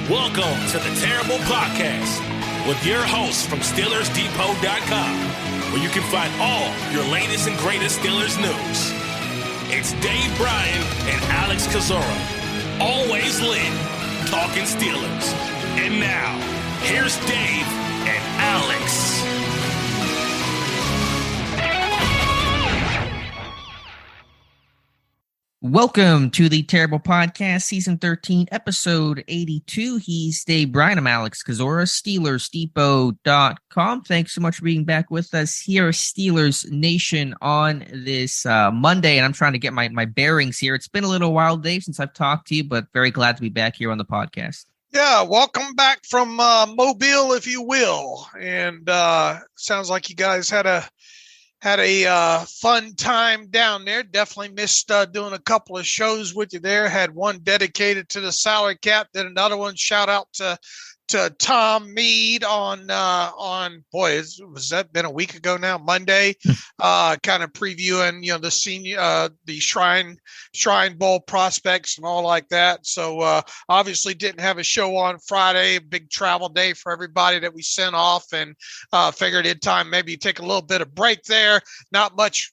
Welcome to the Terrible Podcast with your hosts from SteelersDepot.com, where you can find all your latest and greatest Steelers news. It's Dave Bryan and Alex-Kozora, always lit, talking Steelers. And now, here's Dave and Alex. Welcome to the Terrible Podcast, Season 13, Episode 82. He's Dave Bryan. I'm Alex-Kozora, SteelersDepot.com. Thanks so much for being back with us here, Steelers Nation, on this Monday. And I'm trying to get my bearings here. It's been a little while, Dave, since I've talked to you, but very glad to be back here on the podcast. Yeah, welcome back from Mobile, if you will. And sounds like you guys had a fun time down there. Definitely missed doing a couple of shows with you there. Had one dedicated to the salary cap, then another one shout out to Tom Mead on was that been a week ago now, Monday, kind of previewing, the senior, the Shrine Bowl prospects and all like that. So obviously didn't have a show on Friday, big travel day for everybody that we sent off, and figured in time maybe take a little bit of break there. Not much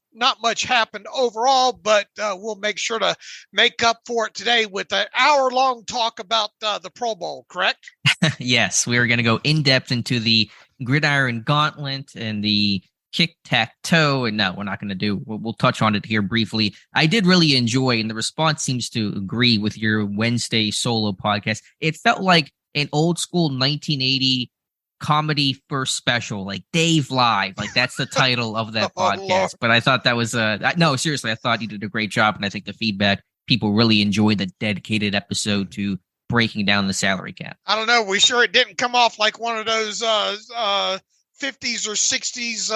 happened overall, but we'll make sure to make up for it today with an hour-long talk about the Pro Bowl, correct? Yes, we are going to go in-depth into the gridiron gauntlet and the kick-tack-toe, and no, we're not going to do. We'll touch on it here briefly. I did really enjoy, and the response seems to agree with your Wednesday solo podcast. It felt like an old-school 1980 comedy first special, like Dave Live, like that's the title of that podcast. Lord. But I thought that was no, seriously, I thought you did a great job, and I think the feedback, people really enjoyed the dedicated episode to breaking down the salary cap. I don't know, we sure it didn't come off like one of those 50s or 60s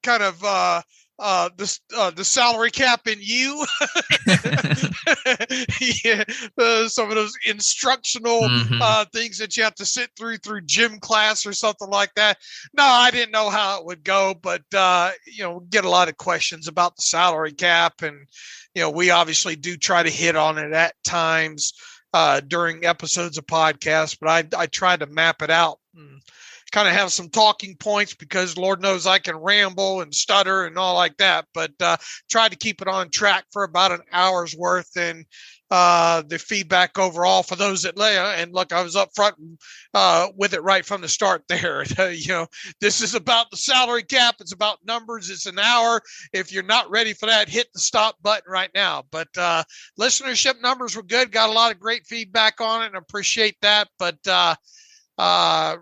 kind of the salary cap in you. Yeah, some of those instructional things that you have to sit through gym class or something like that. No, I didn't know how it would go, but get a lot of questions about the salary cap, and we obviously do try to hit on it at times during episodes of podcasts, but I try to map it out and kind of have some talking points, because Lord knows I can ramble and stutter and all like that, but try to keep it on track for about an hour's worth. And the feedback overall for those that and look, I was up front with it right from the start there. This is about the salary cap. It's about numbers. It's an hour. If you're not ready for that, hit the stop button right now. But listenership numbers were good. Got a lot of great feedback on it, and appreciate that. But I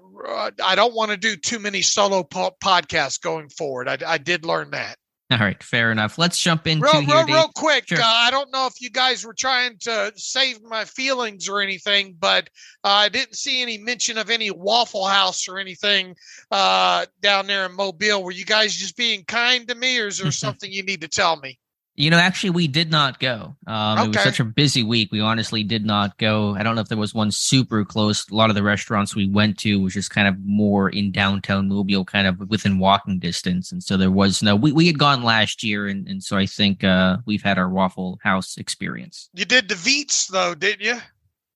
don't want to do too many solo podcasts going forward. I did learn that. All right, fair enough. Let's jump into real quick. Sure. I don't know if you guys were trying to save my feelings or anything, but I didn't see any mention of any Waffle House or anything down there in Mobile. Were you guys just being kind to me, or is there something you need to tell me? Actually, we did not go. It was such a busy week. We honestly did not go. I don't know if there was one super close. A lot of the restaurants we went to was just kind of more in downtown Mobile, kind of within walking distance. And so there was no, we had gone last year. And so I think we've had our Waffle House experience. You did the Veets though, didn't you?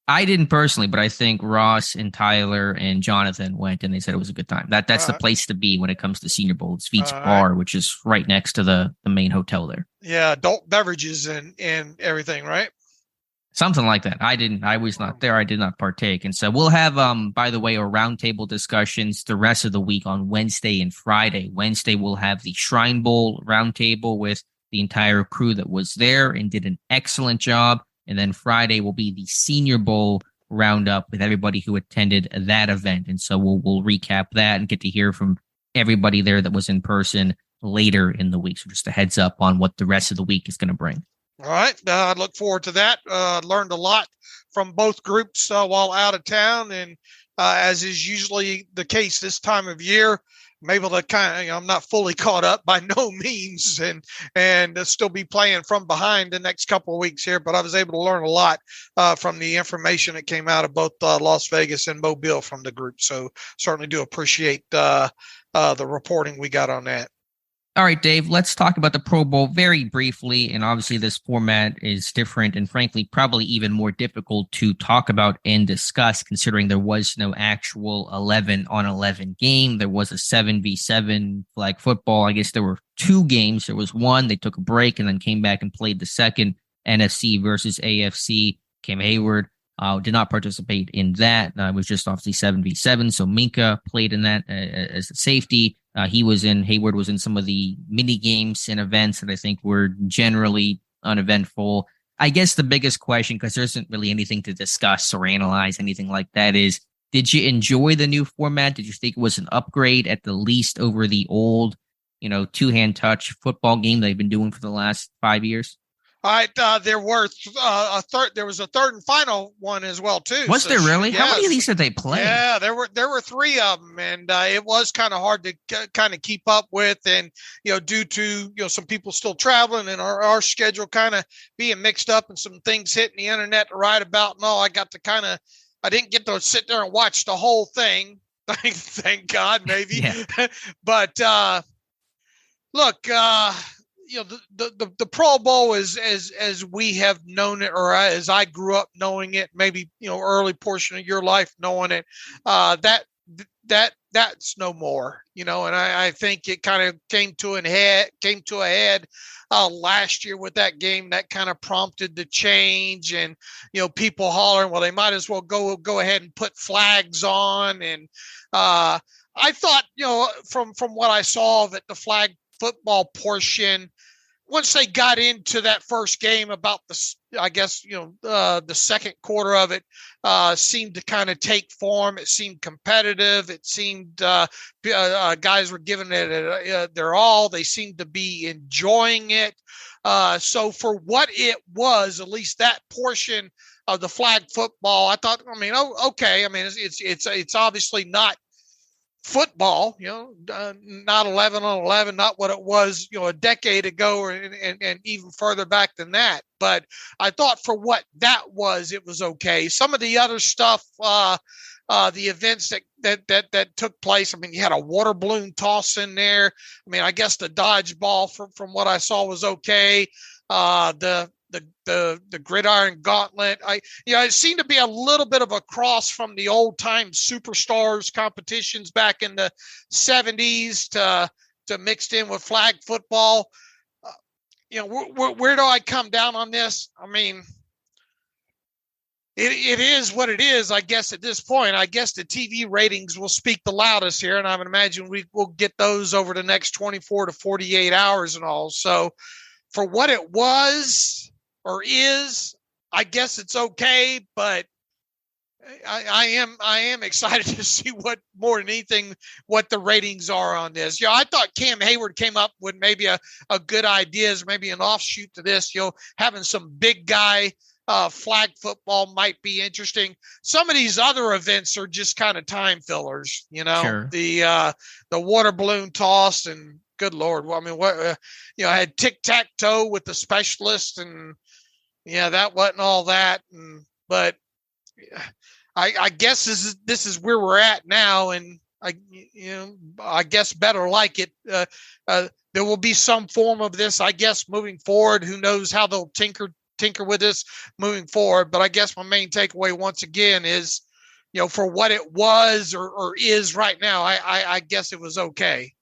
I didn't personally, but I think Ross and Tyler and Jonathan went, and they said it was a good time. That's the place to be when it comes to Senior Bowl. It's Veets Bar, which is right next to the main hotel there. Yeah, adult beverages and everything, right? Something like that. I was not there. I did not partake. And so we'll have, by the way, a roundtable discussions the rest of the week on Wednesday and Friday. Wednesday, we'll have the Shrine Bowl roundtable with the entire crew that was there and did an excellent job. And then Friday will be the Senior Bowl roundup with everybody who attended that event. And so we'll recap that and get to hear from everybody there that was in person later in the week. So just a heads up on what the rest of the week is going to bring. All right. I look forward to that. Learned a lot from both groups while out of town. And as is usually the case this time of year, I'm able to I'm not fully caught up by no means, and still be playing from behind the next couple of weeks here. But I was able to learn a lot from the information that came out of both Las Vegas and Mobile from the group. So certainly do appreciate the reporting we got on that. All right, Dave, let's talk about the Pro Bowl very briefly. And obviously, this format is different and frankly, probably even more difficult to talk about and discuss, considering there was no actual 11-on-11 game. There was a 7v7 flag football. I guess there were two games. There was one, they took a break and then came back and played the second, NFC versus AFC. Cam Heyward did not participate in that. It was just obviously 7v7. So Minka played in that as a safety. Heyward was in some of the mini games and events that I think were generally uneventful. I guess the biggest question, because there isn't really anything to discuss or analyze, anything like that, is did you enjoy the new format? Did you think it was an upgrade at the least over the old, two-hand touch football game they've been doing for the last 5 years? All right, there was a third and final one as well too. Was there really? Yes. How many of these did they play? Yeah, there were three of them, and it was kind of hard to kind of keep up with, and due to some people still traveling and our schedule kind of being mixed up and some things hitting the internet to write about and all. I didn't get to sit there and watch the whole thing. Thank God, maybe. But look. The Pro Bowl is as we have known it, or as I grew up knowing it, maybe early portion of your life knowing it, that's no more, and I think it kind of came to a head last year with that game that kind of prompted the change, and people hollering, well, they might as well go ahead and put flags on, and I thought from what I saw of it, the flag football portion, once they got into that first game, about the second quarter of it seemed to kind of take form. It seemed competitive. It seemed guys were giving it their all. They seemed to be enjoying it. So for what it was, at least that portion of the flag football, I thought, okay. It's obviously not football, not 11-on-11, not what it was, a decade ago, and even further back than that. But I thought for what that was, it was okay. Some of the other stuff, the events that took place, you had a water balloon toss in there. I guess the dodgeball from what I saw was okay. The gridiron gauntlet. It seemed to be a little bit of a cross from the old time superstars competitions back in the 70s to mixed in with flag football. Where do I come down on this? It is what it is, I guess, at this point. I guess the TV ratings will speak the loudest here, and I would imagine we will get those over the next 24 to 48 hours and all. So for what it was or is, I guess it's okay, but I am excited to see what more than anything what the ratings are on this. I thought Cam Heyward came up with maybe a good ideas, maybe an offshoot to this. Having some big guy flag football might be interesting. Some of these other events are just kind of time fillers. Sure. The water balloon toss, and good Lord, I had tic-tac-toe with the specialist, and that wasn't all that. But I guess this is where we're at now, and I guess better like it. There will be some form of this, I guess, moving forward. Who knows how they'll tinker with this moving forward? But I guess my main takeaway once again is, for what it was or is right now, I guess it was okay.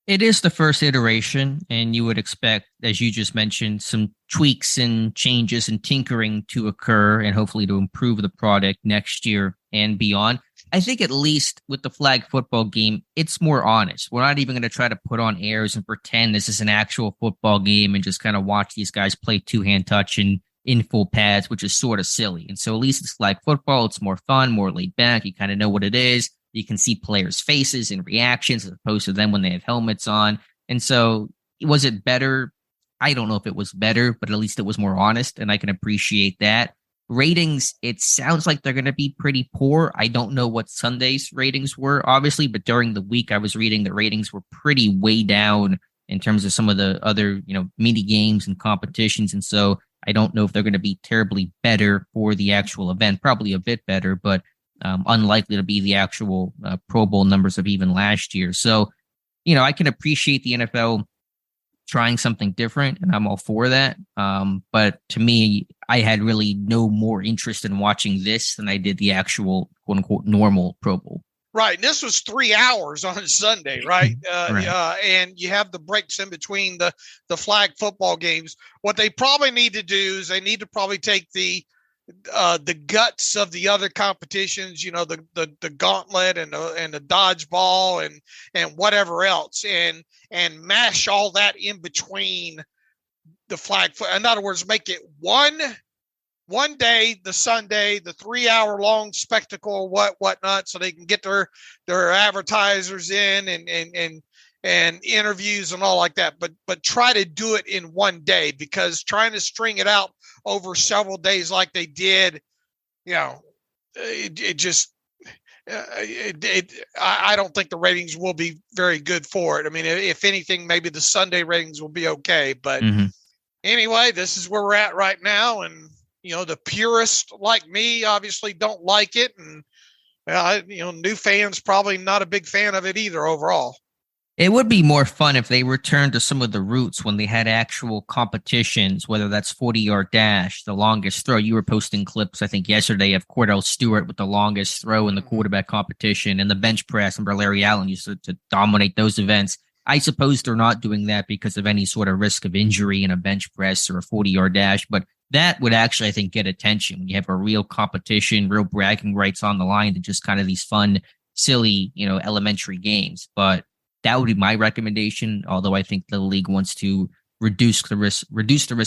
It is the first iteration, and you would expect, as you just mentioned, some tweaks and changes and tinkering to occur, and hopefully to improve the product next year and beyond. I think at least with the flag football game, it's more honest. We're not even going to try to put on airs and pretend this is an actual football game and just kind of watch these guys play two-hand touch and in full pads, which is sort of silly. And so at least it's flag football. It's more fun, more laid back. You kind of know what it is. You can see players' faces and reactions as opposed to them when they have helmets on. And so was it better? I don't know if it was better, but at least it was more honest, and I can appreciate that. Ratings, it sounds like they're going to be pretty poor. I don't know what Sunday's ratings were, obviously, but during the week I was reading the ratings were pretty way down in terms of some of the other, mini games and competitions. And so I don't know if they're going to be terribly better for the actual event. Probably a bit better, but unlikely to be the actual Pro Bowl numbers of even last year. So, I can appreciate the NFL trying something different, and I'm all for that. But to me, I had really no more interest in watching this than I did the actual quote unquote normal Pro Bowl. Right. And this was 3 hours on Sunday, right? Right. And you have the breaks in between the flag football games. What they probably need to do is they need to probably take the guts of the other competitions, the gauntlet and the dodgeball and whatever else, and mash all that in between the flag. In other words, make it one day, the Sunday, the 3 hour long spectacle, whatnot, so they can get their advertisers in and interviews and all like that. But try to do it in one day, because trying to string it out over several days like they did, it just I don't think the ratings will be very good for it. I mean, if anything, maybe the Sunday ratings will be okay. But anyway, this is where we're at right now, and the purists like me obviously don't like it, and new fans probably not a big fan of it either overall. It would be more fun if they returned to some of the roots when they had actual competitions, whether that's 40-yard dash, the longest throw. You were posting clips, I think, yesterday of Cordell Stewart with the longest throw in the quarterback competition, and the bench press, and Larry Allen used to dominate those events. I suppose they're not doing that because of any sort of risk of injury in a bench press or a 40-yard dash, but that would actually, I think, get attention when you have a real competition, real bragging rights on the line, than just kind of these fun, silly, elementary games. But that would be my recommendation, although I think the league wants to reduce the risk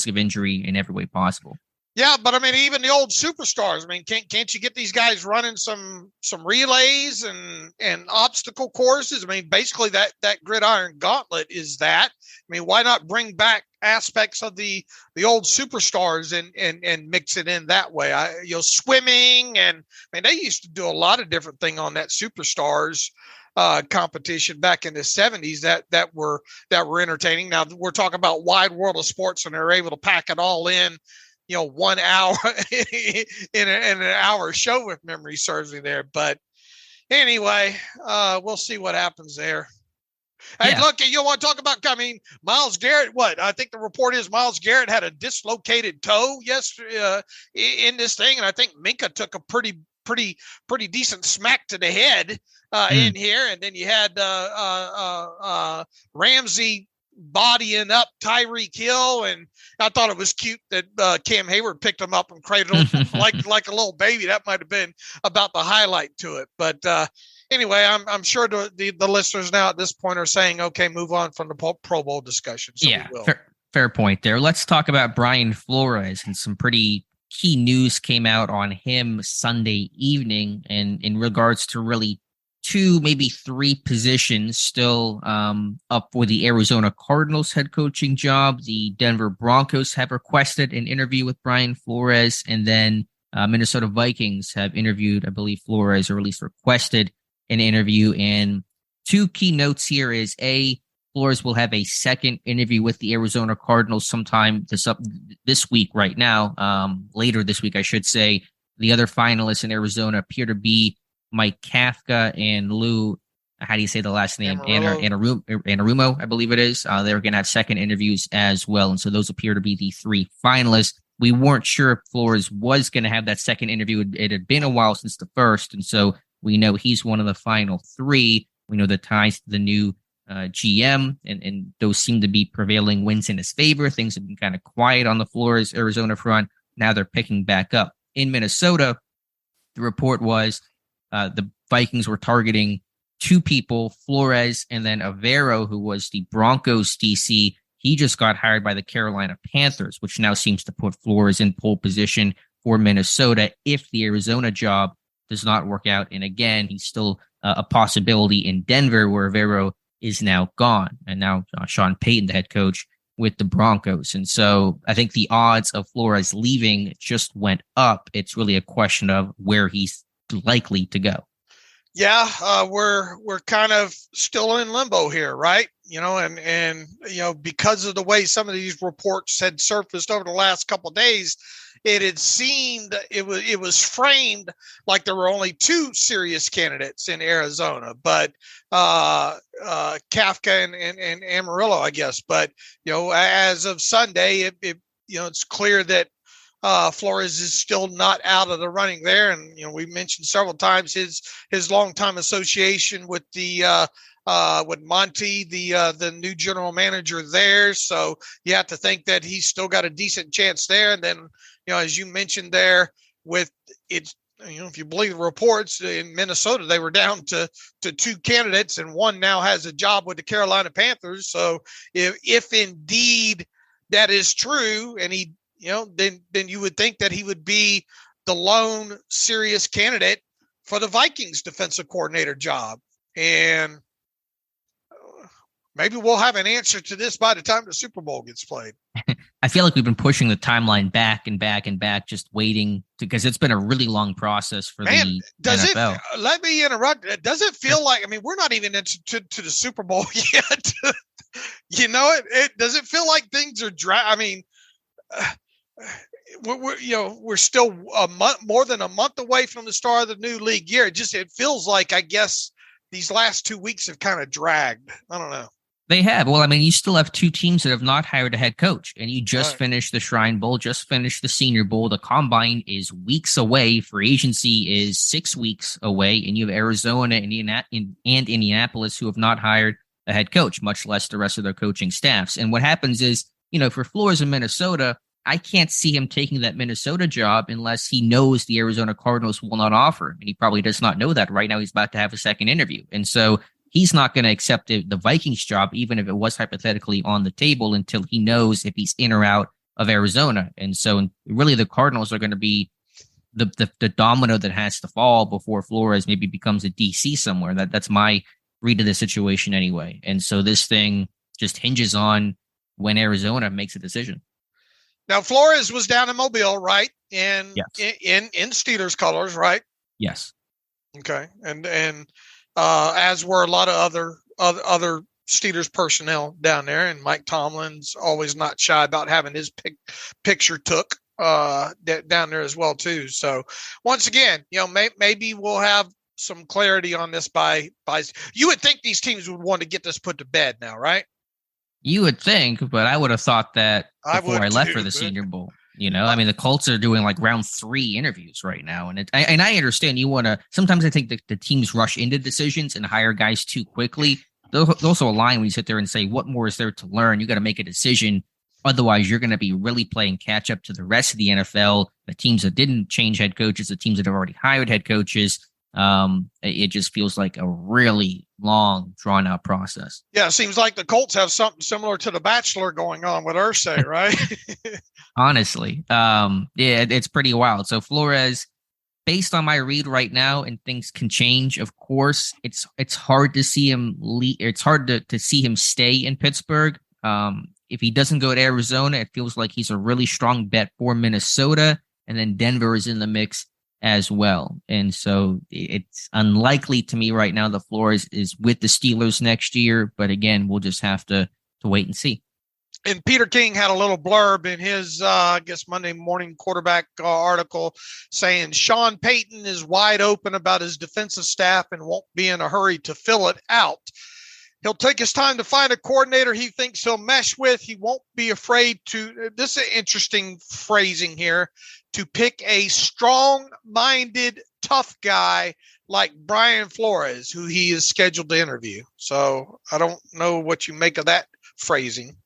of injury in every way possible. Yeah, but I mean, even the old superstars. I mean, can't you get these guys running some relays and obstacle courses? I mean, basically that gridiron gauntlet is that. I mean, why not bring back aspects of the old superstars and mix it in that way? Swimming, and I mean, they used to do a lot of different things on that superstars competition back in the 70s that were entertaining. Now we're talking about Wide World of Sports, and they're able to pack it all in 1 hour in an hour show, if memory serves me there. But anyway, we'll see what happens there. Hey, look, you want to talk about, Myles Garrett, I think the report is Myles Garrett had a dislocated toe yesterday in this thing. And I think Minka took a pretty decent smack to the head in here. And then you had Ramsey bodying up Tyreek Hill, and I thought it was cute that Cam Heyward picked him up and cradled him like a little baby. That might have been about the highlight to it. But anyway, I'm sure the listeners now at this point are saying, okay, move on from the Pro Bowl discussion. So yeah, fair point there. Let's talk about Brian Flores, and some pretty key news came out on him Sunday evening, and in regards to really 2, maybe 3 positions still up for the Arizona Cardinals head coaching job. The Denver Broncos have requested an interview with Brian Flores, and then Minnesota Vikings have interviewed, I believe, Flores, or at least requested an interview. And 2 key notes here is Flores will have a second interview with the Arizona Cardinals sometime this week right now, later this week, I should say. The other finalists in Arizona appear to be Mike Kafka and Lou, how do you say the last name? Anarumo, I believe it is. They're going to have second interviews as well. And so those appear to be the 3 finalists. We weren't sure if Flores was going to have that second interview. It had been a while since the first. And so we know he's one of the final 3. We know the ties to the new GM, and those seem to be prevailing winds in his favor. Things have been kind of quiet on the Flores Arizona front. Now they're picking back up. In Minnesota, the report was the Vikings were targeting 2 people, Flores and then Avero, who was the Broncos DC. He just got hired by the Carolina Panthers, which now seems to put Flores in pole position for Minnesota if the Arizona job does not work out. And again, he's still a possibility in Denver, where Avero is now gone. And now Sean Payton, the head coach with the Broncos. And so I think the odds of Flores leaving just went up. It's really a question of where he's likely to go. Yeah, we're kind of still in limbo here, right? And because of the way some of these reports had surfaced over the last couple of days, it had seemed it was framed like there were only two serious candidates in Arizona, but Kafka and Amarillo, I guess. But as of Sunday, it's clear that Flores is still not out of the running there, and we mentioned several times his longtime association with with Monty, the new general manager there. So you have to think that he's still got a decent chance there. And then, as you mentioned there, with it's, if you believe the reports in Minnesota, they were down to two candidates, and one now has a job with the Carolina Panthers. So if indeed that is true, and he, then you would think that he would be the lone serious candidate for the Vikings defensive coordinator job. And maybe we'll have an answer to this by the time the Super Bowl gets played. I feel like we've been pushing the timeline back and back and back, just waiting because it's been a really long process for the NFL. Let me interrupt. Does it feel like, we're not even into to the Super Bowl yet. It does it feel like things are dry? We're still more than a month away from the start of the new league year. It feels like, I guess, these last 2 weeks have kind of dragged. I don't know. They have. Well, you still have two teams that have not hired a head coach, and you just finished the Shrine Bowl, just finished the Senior Bowl. The Combine is weeks away. Free agency is 6 weeks away, and you have Arizona and Indianapolis who have not hired a head coach, much less the rest of their coaching staffs. And what happens is, for Flores in Minnesota, I can't see him taking that Minnesota job unless he knows the Arizona Cardinals will not offer him. And he probably does not know that right now. He's about to have a second interview. And so he's not going to accept the Vikings job, even if it was hypothetically on the table, until he knows if he's in or out of Arizona. And so really the Cardinals are going to be the domino that has to fall before Flores maybe becomes a DC somewhere. That's my read of the situation anyway. And so this thing just hinges on when Arizona makes a decision. Now, Flores was down in Mobile, right? And yes. in Steelers colors, right? Yes. Okay. And as were a lot of other Steelers personnel down there, and Mike Tomlin's always not shy about having his picture took down there as well too. So once again, maybe we'll have some clarity on this by you would think these teams would want to get this put to bed now, right? You would think, but I would have thought that before I left for the Senior Bowl. The Colts are doing like round 3 interviews right now. And I understand you want to, sometimes I think the teams rush into decisions and hire guys too quickly. There's also a line when you sit there and say, what more is there to learn? You got to make a decision. Otherwise, you're going to be really playing catch up to the rest of the NFL, the teams that didn't change head coaches, the teams that have already hired head coaches. It just feels like a really long, drawn out process. Yeah, it seems like the Colts have something similar to The Bachelor going on with Irsay, right? Honestly, it's pretty wild. So Flores, based on my read right now, and things can change, of course, it's hard to see him it's hard to see him stay in Pittsburgh. If he doesn't go to Arizona, it feels like he's a really strong bet for Minnesota, and then Denver is in the mix as well. And so it's unlikely to me right now that Flores is with the Steelers next year. But again, we'll just have to wait and see. And Peter King had a little blurb in his, Monday morning quarterback article saying Sean Payton is wide open about his defensive staff and won't be in a hurry to fill it out. He'll take his time to find a coordinator he thinks he'll mesh with. He won't be afraid to, this is an interesting phrasing here, to pick a strong-minded, tough guy like Brian Flores, who he is scheduled to interview. So I don't know what you make of that phrasing.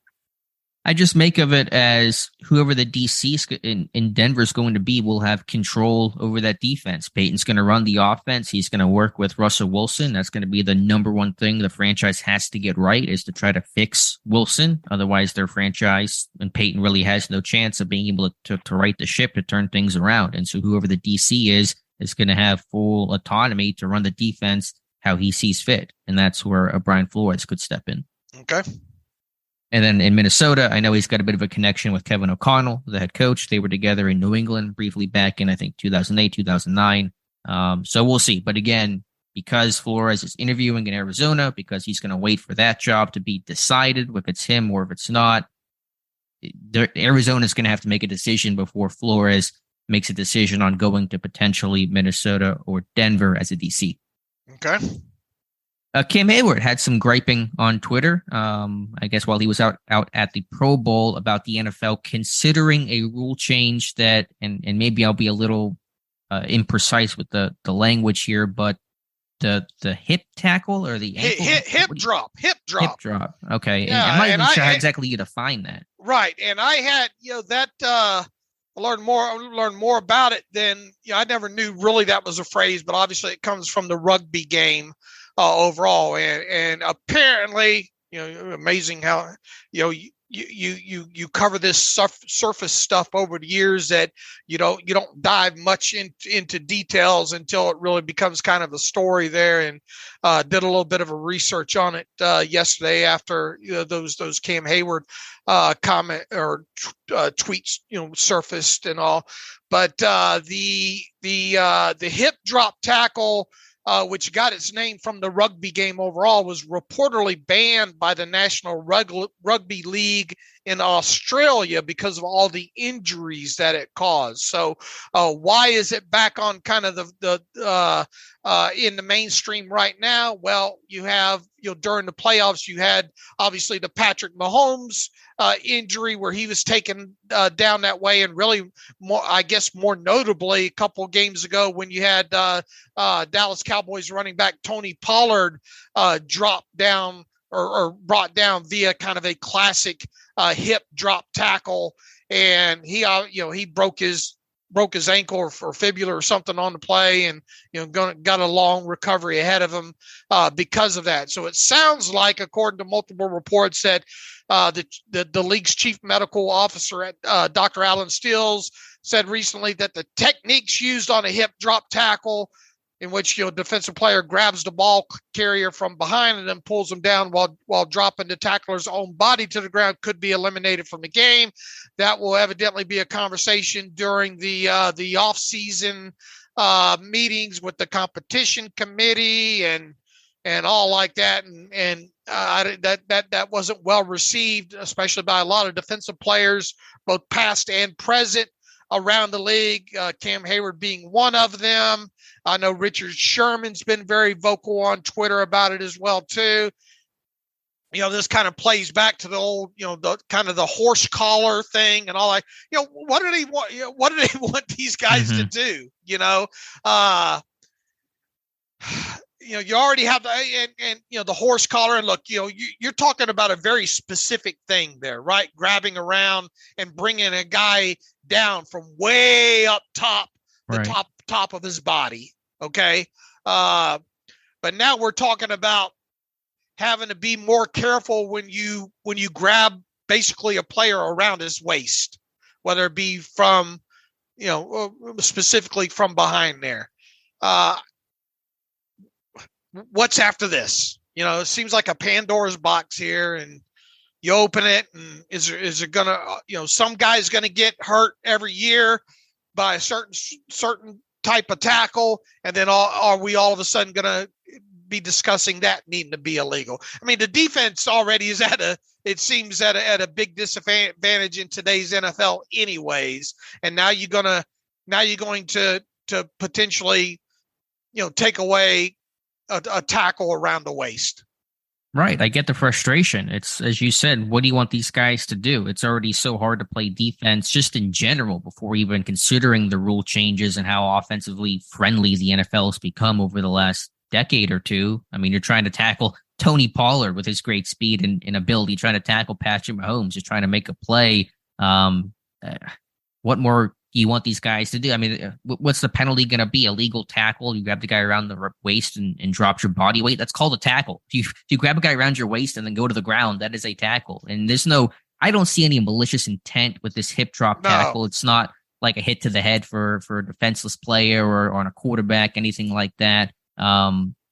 I just make of it as whoever the DC in Denver is going to be will have control over that defense. Peyton's going to run the offense. He's going to work with Russell Wilson. That's going to be the number one thing the franchise has to get right, is to try to fix Wilson. Otherwise, their franchise and Peyton really has no chance of being able to right the ship, to turn things around. And so whoever the DC is going to have full autonomy to run the defense how he sees fit. And that's where a Brian Flores could step in. Okay. And then in Minnesota, I know he's got a bit of a connection with Kevin O'Connell, the head coach. They were together in New England briefly back in, I think, 2008, 2009. So we'll see. But again, because Flores is interviewing in Arizona, because he's going to wait for that job to be decided, if it's him or if it's not, Arizona is going to have to make a decision before Flores makes a decision on going to potentially Minnesota or Denver as a DC. Okay. Cam Heyward had some griping on Twitter, I guess while he was out at the Pro Bowl, about the NFL considering a rule change that, and maybe I'll be a little imprecise with the language here, but the hip tackle or the ankle? Hip drop. Okay. Yeah, and I'm not even sure how exactly you define that. Right. And I had, that I learned more about it than, I never knew really that was a phrase, but obviously it comes from the rugby game overall. And apparently, amazing how, you cover this surface stuff over the years that you don't dive much into details until it really becomes kind of a story there. And did a little bit of a research on it yesterday after those Cam Heyward comment or tweets surfaced and all. But the hip drop tackle, which got its name from the rugby game overall, was reportedly banned by the National Rugby League in Australia because of all the injuries that it caused. So why is it back on kind of the in the mainstream right now? Well, you have, during the playoffs, you had obviously the Patrick Mahomes injury where he was taken down that way, and really more notably a couple games ago when you had Dallas Cowboys running back Tony Pollard dropped down or brought down via kind of a classic hip drop tackle, and he broke his ankle or fibula or something on the play, and got a long recovery ahead of him because of that. So it sounds like, according to multiple reports, that the league's chief medical officer at Dr. Alan Stills said recently that the techniques used on a hip drop tackle, in which defensive player grabs the ball carrier from behind and then pulls him down while dropping the tackler's own body to the ground, could be eliminated from the game. That will evidently be a conversation during the off-season meetings with the competition committee and all like that. And that wasn't well received, especially by a lot of defensive players, both past and present, around the league, Cam Heyward being one of them. I know Richard Sherman's been very vocal on Twitter about it as well, too. This kind of plays back to the old, the kind of the horse collar thing and all that. What do they want? What do they want these guys to do? You already have the horse collar, and look, you're talking about a very specific thing there, right? Grabbing around and bringing a guy down from way up top, the right. top of his body. Okay. But now we're talking about having to be more careful when you grab basically a player around his waist, whether it be from, specifically from behind there. What's after this? It seems like a Pandora's box here, and you open it, and is it gonna, some guy's gonna get hurt every year by a certain type of tackle, and then are we all of a sudden gonna be discussing that needing to be illegal? I mean, the defense already is at a big disadvantage in today's NFL, anyways, and now you're going to potentially, take away a tackle around the waist. Right. I get the frustration. It's, as you said, what do you want these guys to do? It's already so hard to play defense just in general before even considering the rule changes and how offensively friendly the NFL has become over the last decade or two. I mean, you're trying to tackle Tony Pollard with his great speed and ability, trying to tackle Patrick Mahomes, just trying to make a play. What more do you want these guys to do? I mean, what's the penalty going to be? Illegal tackle? You grab the guy around the waist and drop your body weight? That's called a tackle. If you grab a guy around your waist and then go to the ground, that is a tackle. And I don't see any malicious intent with this hip drop tackle. It's not like a hit to the head for a defenseless player or on a quarterback, anything like that.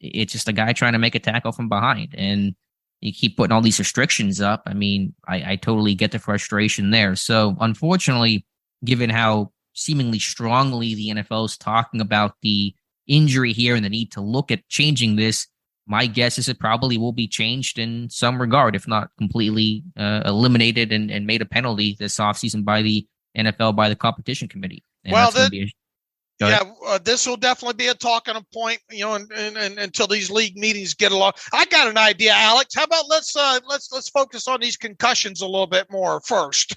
It's just a guy trying to make a tackle from behind. And you keep putting all these restrictions up. I mean, I totally get the frustration there. So unfortunately, given how seemingly strongly the NFL is talking about the injury here and the need to look at changing this, my guess is it probably will be changed in some regard, if not completely eliminated and made a penalty this offseason by the NFL, by the competition committee. And well, this will definitely be a talking point, and until these league meetings get along. I got an idea, Alex. How about let's focus on these concussions a little bit more first.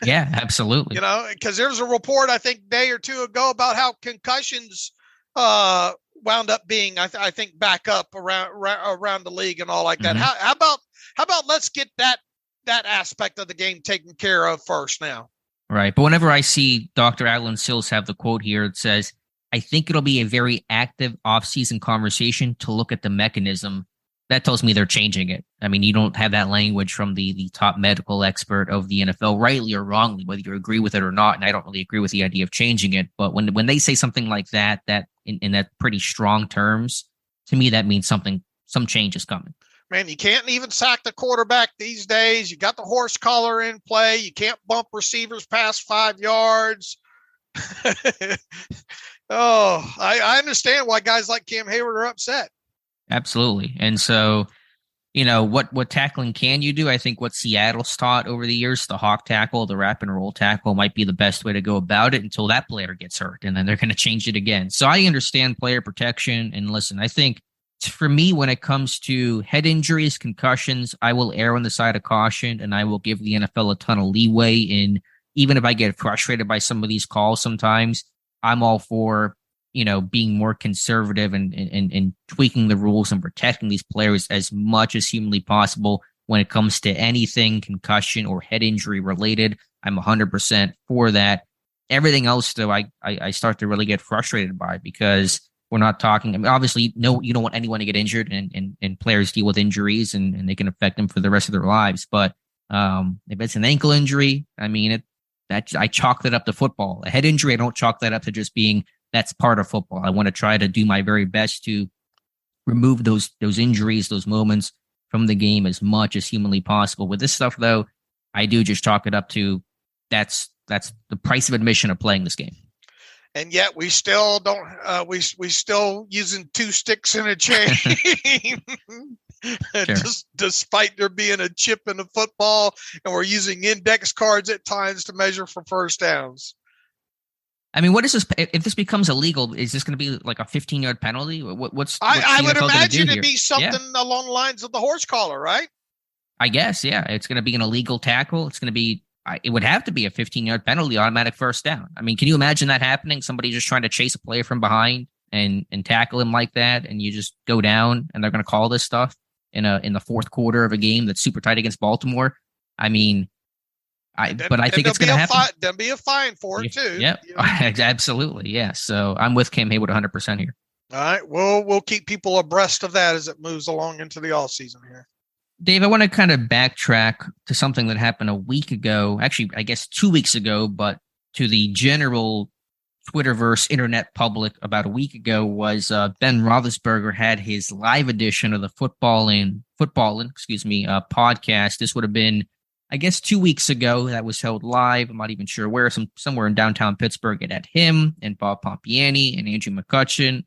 Yeah, absolutely. Because there was a report I think a day or two ago about how concussions wound up being, I think, back up around the league and all like that. Mm-hmm. How about let's get that aspect of the game taken care of first now. Right. But whenever I see Dr. Alan Sills have the quote here, it says, I think it'll be a very active offseason conversation to look at the mechanism. That tells me they're changing it. I mean, you don't have that language from the top medical expert of the NFL, rightly or wrongly, whether you agree with it or not. And I don't really agree with the idea of changing it. But when they say something like that in that pretty strong terms, to me, that means some change is coming. Man, you can't even sack the quarterback these days. You got the horse collar in play. You can't bump receivers past 5 yards. I understand why guys like Cam Heyward are upset. Absolutely. And so, what tackling can you do? I think what Seattle's taught over the years, the hawk tackle, the wrap and roll tackle might be the best way to go about it until that player gets hurt. And then they're going to change it again. So I understand player protection. And listen, I think, for me, when it comes to head injuries, concussions, I will err on the side of caution, and I will give the NFL a ton of leeway in, even if I get frustrated by some of these calls sometimes, I'm all for, being more conservative and tweaking the rules and protecting these players as much as humanly possible when it comes to anything concussion or head injury related. I'm 100% for that. Everything else, though, I start to really get frustrated by, because we're not talking. I mean, obviously, no, you don't want anyone to get injured, and players deal with injuries, and they can affect them for the rest of their lives. But if it's an ankle injury, I mean, I chalk that up to football. A head injury, I don't chalk that up to just being that's part of football. I want to try to do my very best to remove those injuries, those moments from the game as much as humanly possible. With this stuff, though, I do just chalk it up to that's the price of admission of playing this game. And yet we still don't. We still using 2 sticks in a chain, Sure. Despite there being a chip in the football, and we're using index cards at times to measure for first downs. I mean, what is this? If this becomes illegal, is this going to be like a 15-yard penalty? What's I would imagine it'd be something along the lines of the horse collar, right? I guess, yeah. It's going to be an illegal tackle. It's going to be. It would have to be a 15-yard penalty, automatic first down. I mean, can you imagine that happening? Somebody just trying to chase a player from behind and tackle him like that, and you just go down, and they're going to call this stuff in the fourth quarter of a game that's super tight against Baltimore. I mean, I think it's going to happen. There'll be a fine for it too. Yep, absolutely, yeah. So I'm with Cam Heyward 100% here. All right, we'll keep people abreast of that as it moves along into the off season here. Dave, I want to kind of backtrack to something that happened a week ago, actually, I guess 2 weeks ago, but to the general Twitterverse internet public about a week ago was Ben Roethlisberger had his live edition of the Footballin' podcast. This would have been, I guess, 2 weeks ago. That was held live. I'm not even sure where, somewhere in downtown Pittsburgh. It had him and Bob Pompiani and Andrew McCutcheon,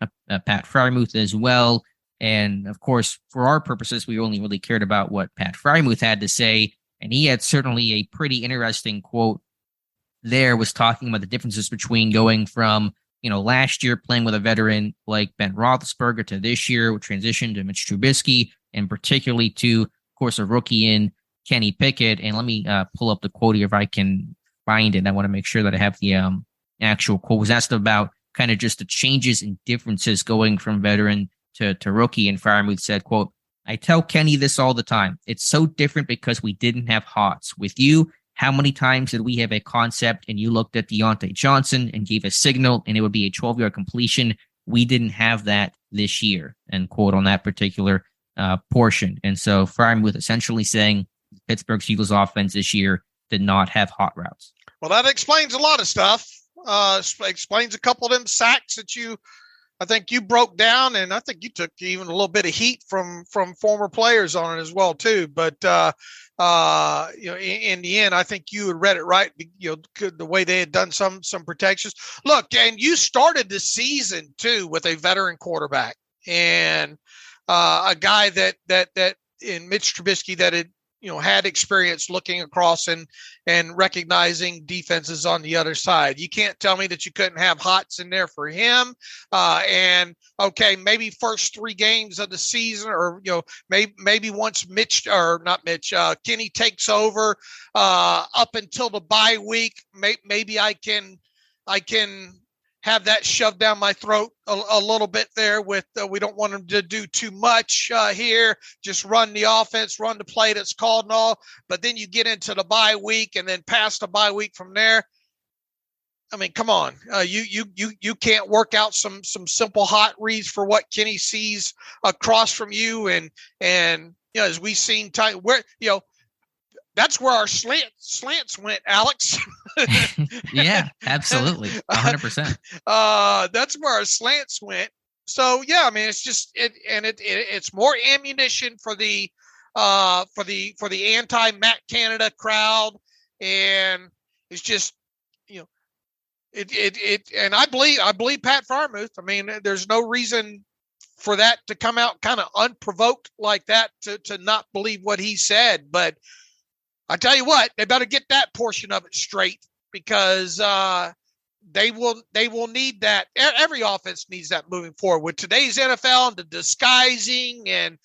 Pat Frymuth as well. And of course, for our purposes, we only really cared about what Pat Frymuth had to say. And he had certainly a pretty interesting quote there, was talking about the differences between going from, last year playing with a veteran like Ben Roethlisberger to this year with transition to Mitch Trubisky, and particularly to, of course, a rookie in Kenny Pickett. And let me pull up the quote here if I can find it. I want to make sure that I have the actual quote. Was asked about kind of just the changes and differences going from veteran to rookie, and Frymuth said, quote, I tell Kenny this all the time. It's so different because we didn't have hots. With you, how many times did we have a concept and you looked at Deontay Johnson and gave a signal and it would be a 12-yard completion? We didn't have that this year, end quote, on that particular portion. And so Frymuth essentially saying Pittsburgh Steelers offense this year did not have hot routes. Well, that explains a lot of stuff. Explains a couple of them sacks that I think you broke down, and I think you took even a little bit of heat from former players on it as well too. But in the end, I think you had read it right. The way they had done some protections. Look, and you started the season too with a veteran quarterback, and a guy that in Mitch Trubisky that had experience looking across and recognizing defenses on the other side. You can't tell me that you couldn't have Hots in there for him. And okay, maybe first 3 games of the season, or maybe once Kenny takes over up until the bye week, maybe I can have that shoved down my throat a little bit there with we don't want him to do too much here, just run the offense, run the play that's called and all. But then you get into the bye week and then past the bye week from there. I mean, come on, you can't work out some simple hot reads for what Kenny sees across from you, and as we've seen where that's where our slants went, Alex. Yeah, absolutely. 100%. That's where our slants went. So yeah, I mean, it's just it's more ammunition for the anti-Matt Canada crowd, and it's just and I believe Pat Freiermuth. I mean, there's no reason for that to come out kind of unprovoked like that to not believe what he said, but I tell you what, they better get that portion of it straight, because they will need that. Every offense needs that moving forward with today's NFL and the disguising and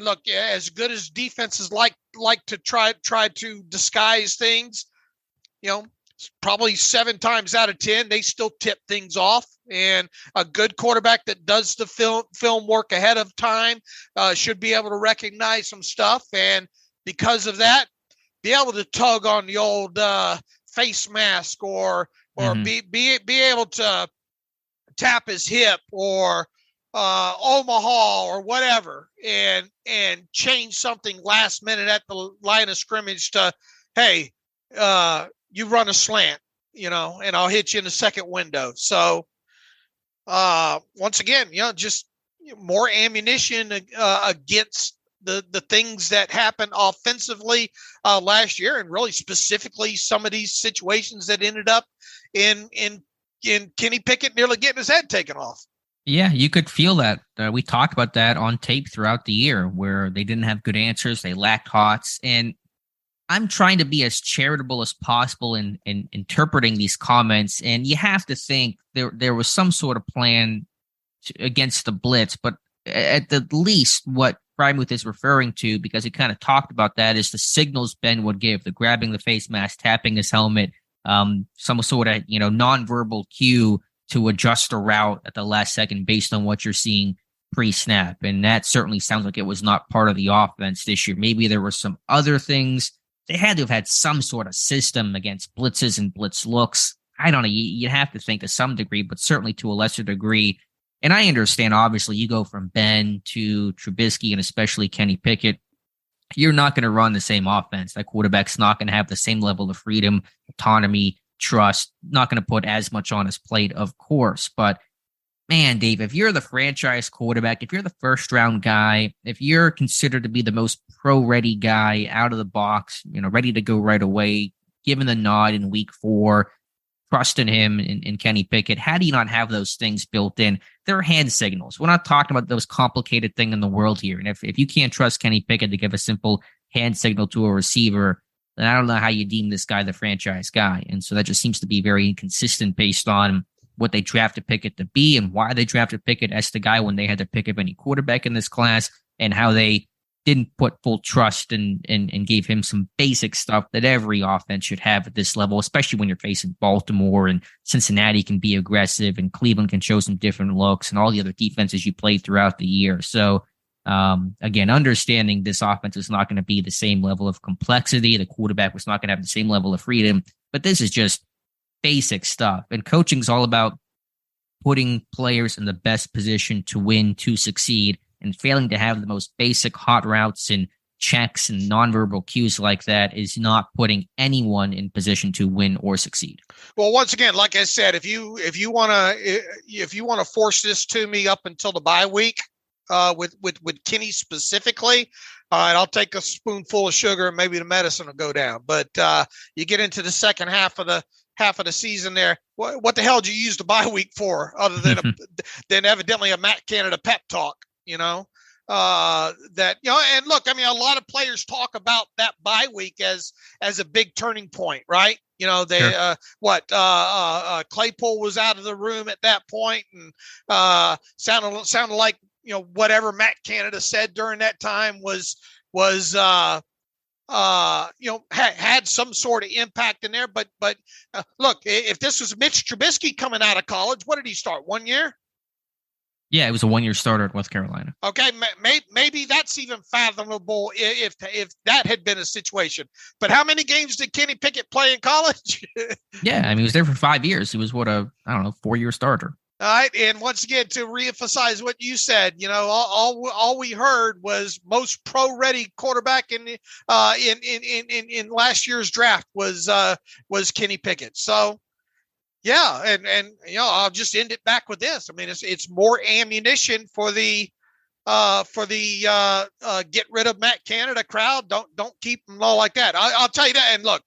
look, as good as defenses like to try to disguise things, probably 7 times out of 10 they still tip things off. And a good quarterback that does the film work ahead of time should be able to recognize some stuff, and because of that, be able to tug on the old face mask or be able to tap his hip or Omaha or whatever, and change something last minute at the line of scrimmage to, hey, you run a slant, and I'll hit you in the second window. So once again, just more ammunition against the things that happened offensively last year, and really specifically some of these situations that ended up in Kenny Pickett nearly getting his head taken off. Yeah, you could feel that. We talked about that on tape throughout the year, where they didn't have good answers, they lacked hots, and I'm trying to be as charitable as possible in interpreting these comments, and you have to think there was some sort of plan against the blitz, but at the least what Freiermuth is referring to, because he kind of talked about that, is the signals Ben would give, the grabbing the face mask, tapping his helmet, some sort of nonverbal cue to adjust a route at the last second based on what you're seeing pre-snap. And that certainly sounds like it was not part of the offense this year. Maybe there were some other things. They had to have had some sort of system against blitzes and blitz looks. I don't know. You have to think to some degree, but certainly to a lesser degree. And I understand, obviously, you go from Ben to Trubisky and especially Kenny Pickett. You're not going to run the same offense. That quarterback's not going to have the same level of freedom, autonomy, trust, not going to put as much on his plate, of course. But man, Dave, if you're the franchise quarterback, if you're the first round guy, if you're considered to be the most pro-ready guy out of the box, ready to go right away, given the nod in week 4, trusting him in Kenny Pickett, how do you not have those things built in? There are hand signals. We're not talking about the most complicated thing in the world here. And if you can't trust Kenny Pickett to give a simple hand signal to a receiver, then I don't know how you deem this guy the franchise guy. And so that just seems to be very inconsistent based on what they drafted Pickett to be and why they drafted Pickett as the guy when they had to pick up any quarterback in this class, and how they didn't put full trust and gave him some basic stuff that every offense should have at this level, especially when you're facing Baltimore and Cincinnati can be aggressive and Cleveland can show some different looks and all the other defenses you played throughout the year. So again, understanding this offense is not going to be the same level of complexity. The quarterback was not going to have the same level of freedom, but this is just basic stuff. And coaching is all about putting players in the best position to win, to succeed. And failing to have the most basic hot routes and checks and nonverbal cues like that is not putting anyone in position to win or succeed. Well, once again, like I said, if you want to force this to me up until the bye week, with Kenny specifically, and I'll take a spoonful of sugar and maybe the medicine will go down. But you get into the second half of half of the season there. What the hell did you use the bye week for, other than evidently a Matt Canada pep talk? That and look, I mean, a lot of players talk about that bye week as a big turning point, right? They Claypool was out of the room at that point, and sounded like whatever Matt Canada said during that time was had some sort of impact in there. But look, if this was Mitch Trubisky coming out of college, what did he start? 1 year? Yeah, it was a 1-year starter at North Carolina. Okay, maybe that's even fathomable if that had been a situation. But how many games did Kenny Pickett play in college? Yeah, I mean, he was there for 5 years. He was 4-year starter. All right, and once again, to reemphasize what you said, all we heard was most pro-ready quarterback in last year's draft was Kenny Pickett. So. Yeah, and I'll just end it back with this. I mean, it's more ammunition for the get rid of Matt Canada crowd. Don't keep them all like that. I'll tell you that. And look,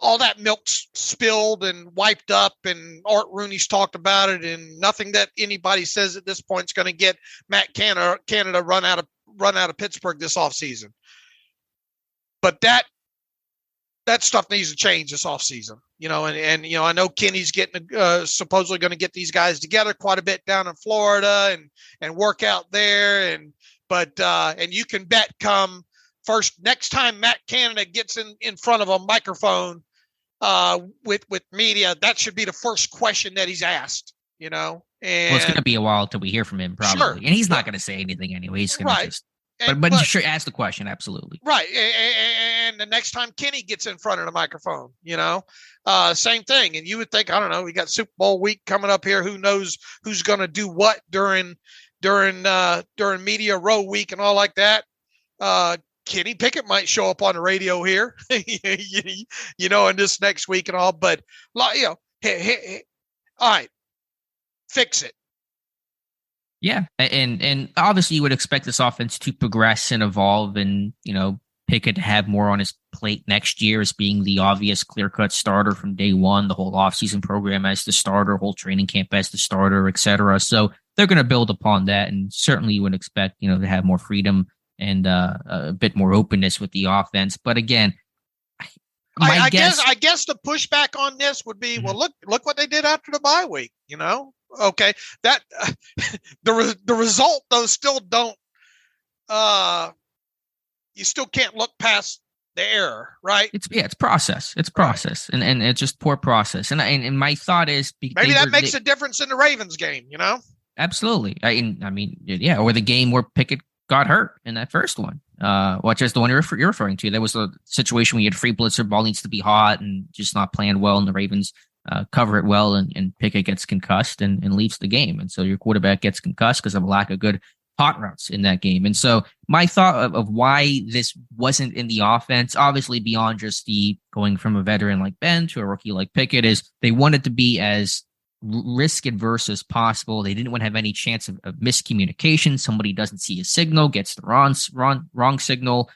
all that milk spilled and wiped up, and Art Rooney's talked about it, and nothing that anybody says at this point is going to get Matt Canada run out of Pittsburgh this offseason. But that stuff needs to change this offseason. I know Kenny's getting supposedly going to get these guys together quite a bit down in Florida and work out there. But you can bet come next time Matt Canada gets in front of a microphone with media, that should be the first question that he's asked, And it's going to be a while till we hear from him, probably. Sure. And he's not going to say anything anyway. He's going to just. But you should ask the question, absolutely. Right. And the next time Kenny gets in front of the microphone, same thing. And you would think, I don't know, we got Super Bowl week coming up here. Who knows who's going to do what during media row week and all like that. Kenny Pickett might show up on the radio here, in this next week and all. But, all right, fix it. Yeah, and obviously you would expect this offense to progress and evolve, and Pickett to have more on his plate next year as being the obvious clear-cut starter from day one, the whole offseason program as the starter, whole training camp as the starter, etc. So they're going to build upon that, and certainly you would expect to have more freedom and a bit more openness with the offense. But again, I guess the pushback on this would be, well, look what they did after the bye week, Okay, that the result though still don't. You still can't look past the error, right? It's process. It's process, right. and it's just poor process. And my thought is maybe that makes a difference in the Ravens game. Absolutely. I mean, or the game where Pickett got hurt in that first one. Which is the one you're referring to. There was a situation where you had free blitzer, ball needs to be hot, and just not playing well, and the Ravens cover it well, and Pickett gets concussed and leaves the game. And so your quarterback gets concussed because of a lack of good hot routes in that game. And so my thought of why this wasn't in the offense, obviously beyond just the going from a veteran like Ben to a rookie like Pickett, is they wanted to be as risk adverse as possible. They didn't want to have any chance of miscommunication. Somebody doesn't see a signal, gets the wrong signal,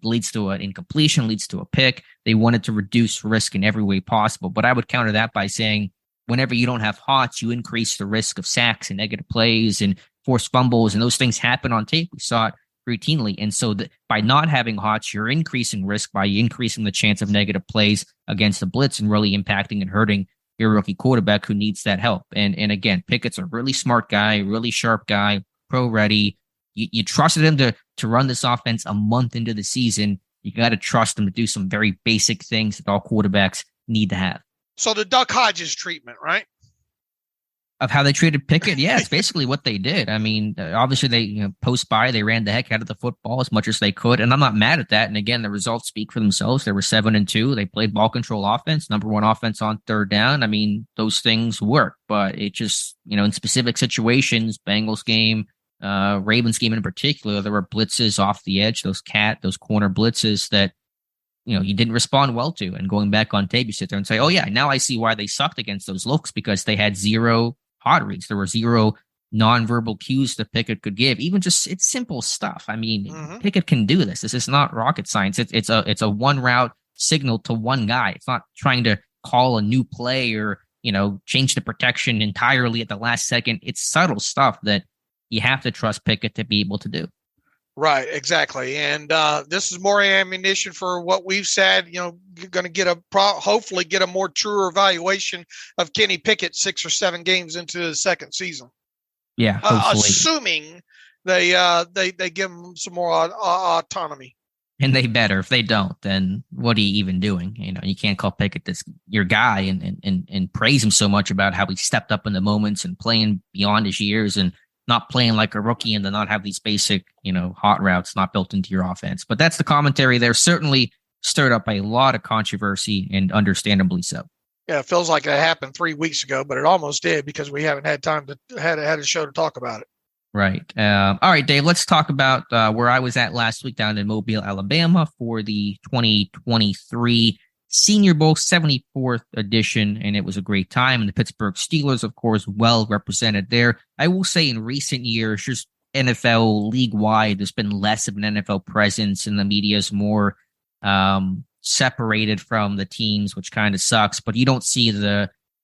leads to an incompletion, leads to a pick. They wanted to reduce risk in every way possible. But I would counter that by saying whenever you don't have hots, you increase the risk of sacks and negative plays and forced fumbles, and those things happen on tape. We saw it routinely. And so by not having hots, you're increasing risk by increasing the chance of negative plays against the blitz and really impacting and hurting your rookie quarterback who needs that help. And again, Pickett's a really smart guy, really sharp guy, pro ready. You trusted him to run this offense a month into the season. You got to trust him to do some very basic things that all quarterbacks need to have. So the Duck Hodges treatment, right? Of how they treated Pickett, yeah, it's basically what they did. I mean, obviously they post-bye, they ran the heck out of the football as much as they could, and I'm not mad at that. And again, the results speak for themselves. They were 7-2. They played ball control offense, number one offense on third down. I mean, those things work, but it just in specific situations, Bengals game, Ravens game in particular, there were blitzes off the edge, those corner blitzes that you didn't respond well to. And going back on tape, you sit there and say, oh yeah, now I see why they sucked against those looks, because they had zero hot reads. There were zero nonverbal cues that Pickett could give. Even just it's simple stuff. I mean, Pickett can do this. This is not rocket science. It's a one route signal to one guy. It's not trying to call a new play or, change the protection entirely at the last second. It's subtle stuff that you have to trust Pickett to be able to do. Right, exactly. And this is more ammunition for what we've said. You're going to hopefully get a more truer evaluation of Kenny Pickett 6 or 7 games into the second season. Yeah, hopefully. Assuming they give him some more autonomy. And they better. If they don't, then what are you even doing? You can't call Pickett your guy and praise him so much about how he stepped up in the moments and playing beyond his years and not playing like a rookie and to not have these basic, hot routes not built into your offense. But that's the commentary there. Certainly stirred up a lot of controversy, and understandably so. Yeah, it feels like it happened 3 weeks ago, but it almost did because we haven't had time to had a show to talk about it. Right. All right, Dave, let's talk about where I was at last week down in Mobile, Alabama for the 2023 Senior Bowl 74th edition, and it was a great time. And the Pittsburgh Steelers, of course, well represented there. I will say in recent years, just NFL league-wide, there's been less of an NFL presence, and the media is more separated from the teams, which kind of sucks. But you don't see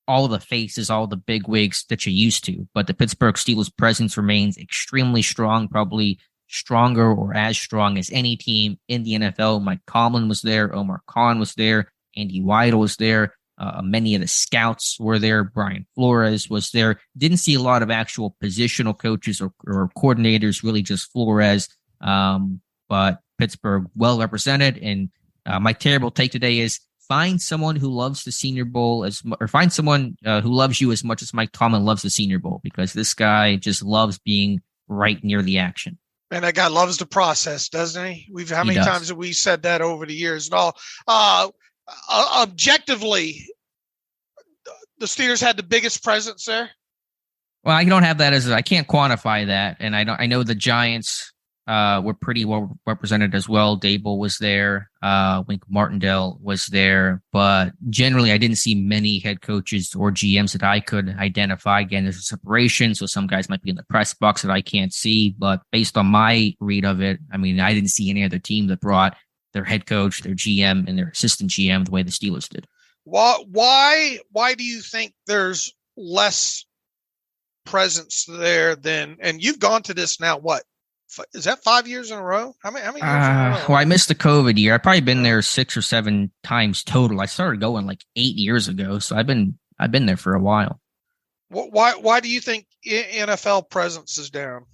all the faces, all the big wigs that you used to. But the Pittsburgh Steelers presence remains extremely strong, probably stronger or as strong as any team in the NFL. Mike Tomlin was there. Omar Khan was there. Andy Weidel was there. Many of the scouts were there. Brian Flores was there. Didn't see a lot of actual positional coaches or coordinators, really just Flores. But Pittsburgh well represented. And my terrible take today is find someone who loves the Senior Bowl or find someone who loves you as much as Mike Tomlin loves the Senior Bowl, because this guy just loves being right near the action. And that guy loves the process, doesn't he? How many times have we said that over the years and all? Objectively, the Steelers had the biggest presence there. Well, I don't have that I can't quantify that, and I know the Giants were pretty well represented as well. Dable was there, Wink Martindale was there, but generally I didn't see many head coaches or GMs that I could identify. Again, there's a separation, so some guys might be in the press box that I can't see, but based on my read of it, I didn't see any other team that brought their head coach, their GM, and their assistant GM the way the Steelers did. Why do you think there's less presence there than, and you've gone to this now, what? Is that 5 years in a row? How many years in a row? Well, I missed the COVID year. I've probably been there 6 or 7 times total. I started going like 8 years ago, so I've been there for a while. Why do you think NFL presence is down?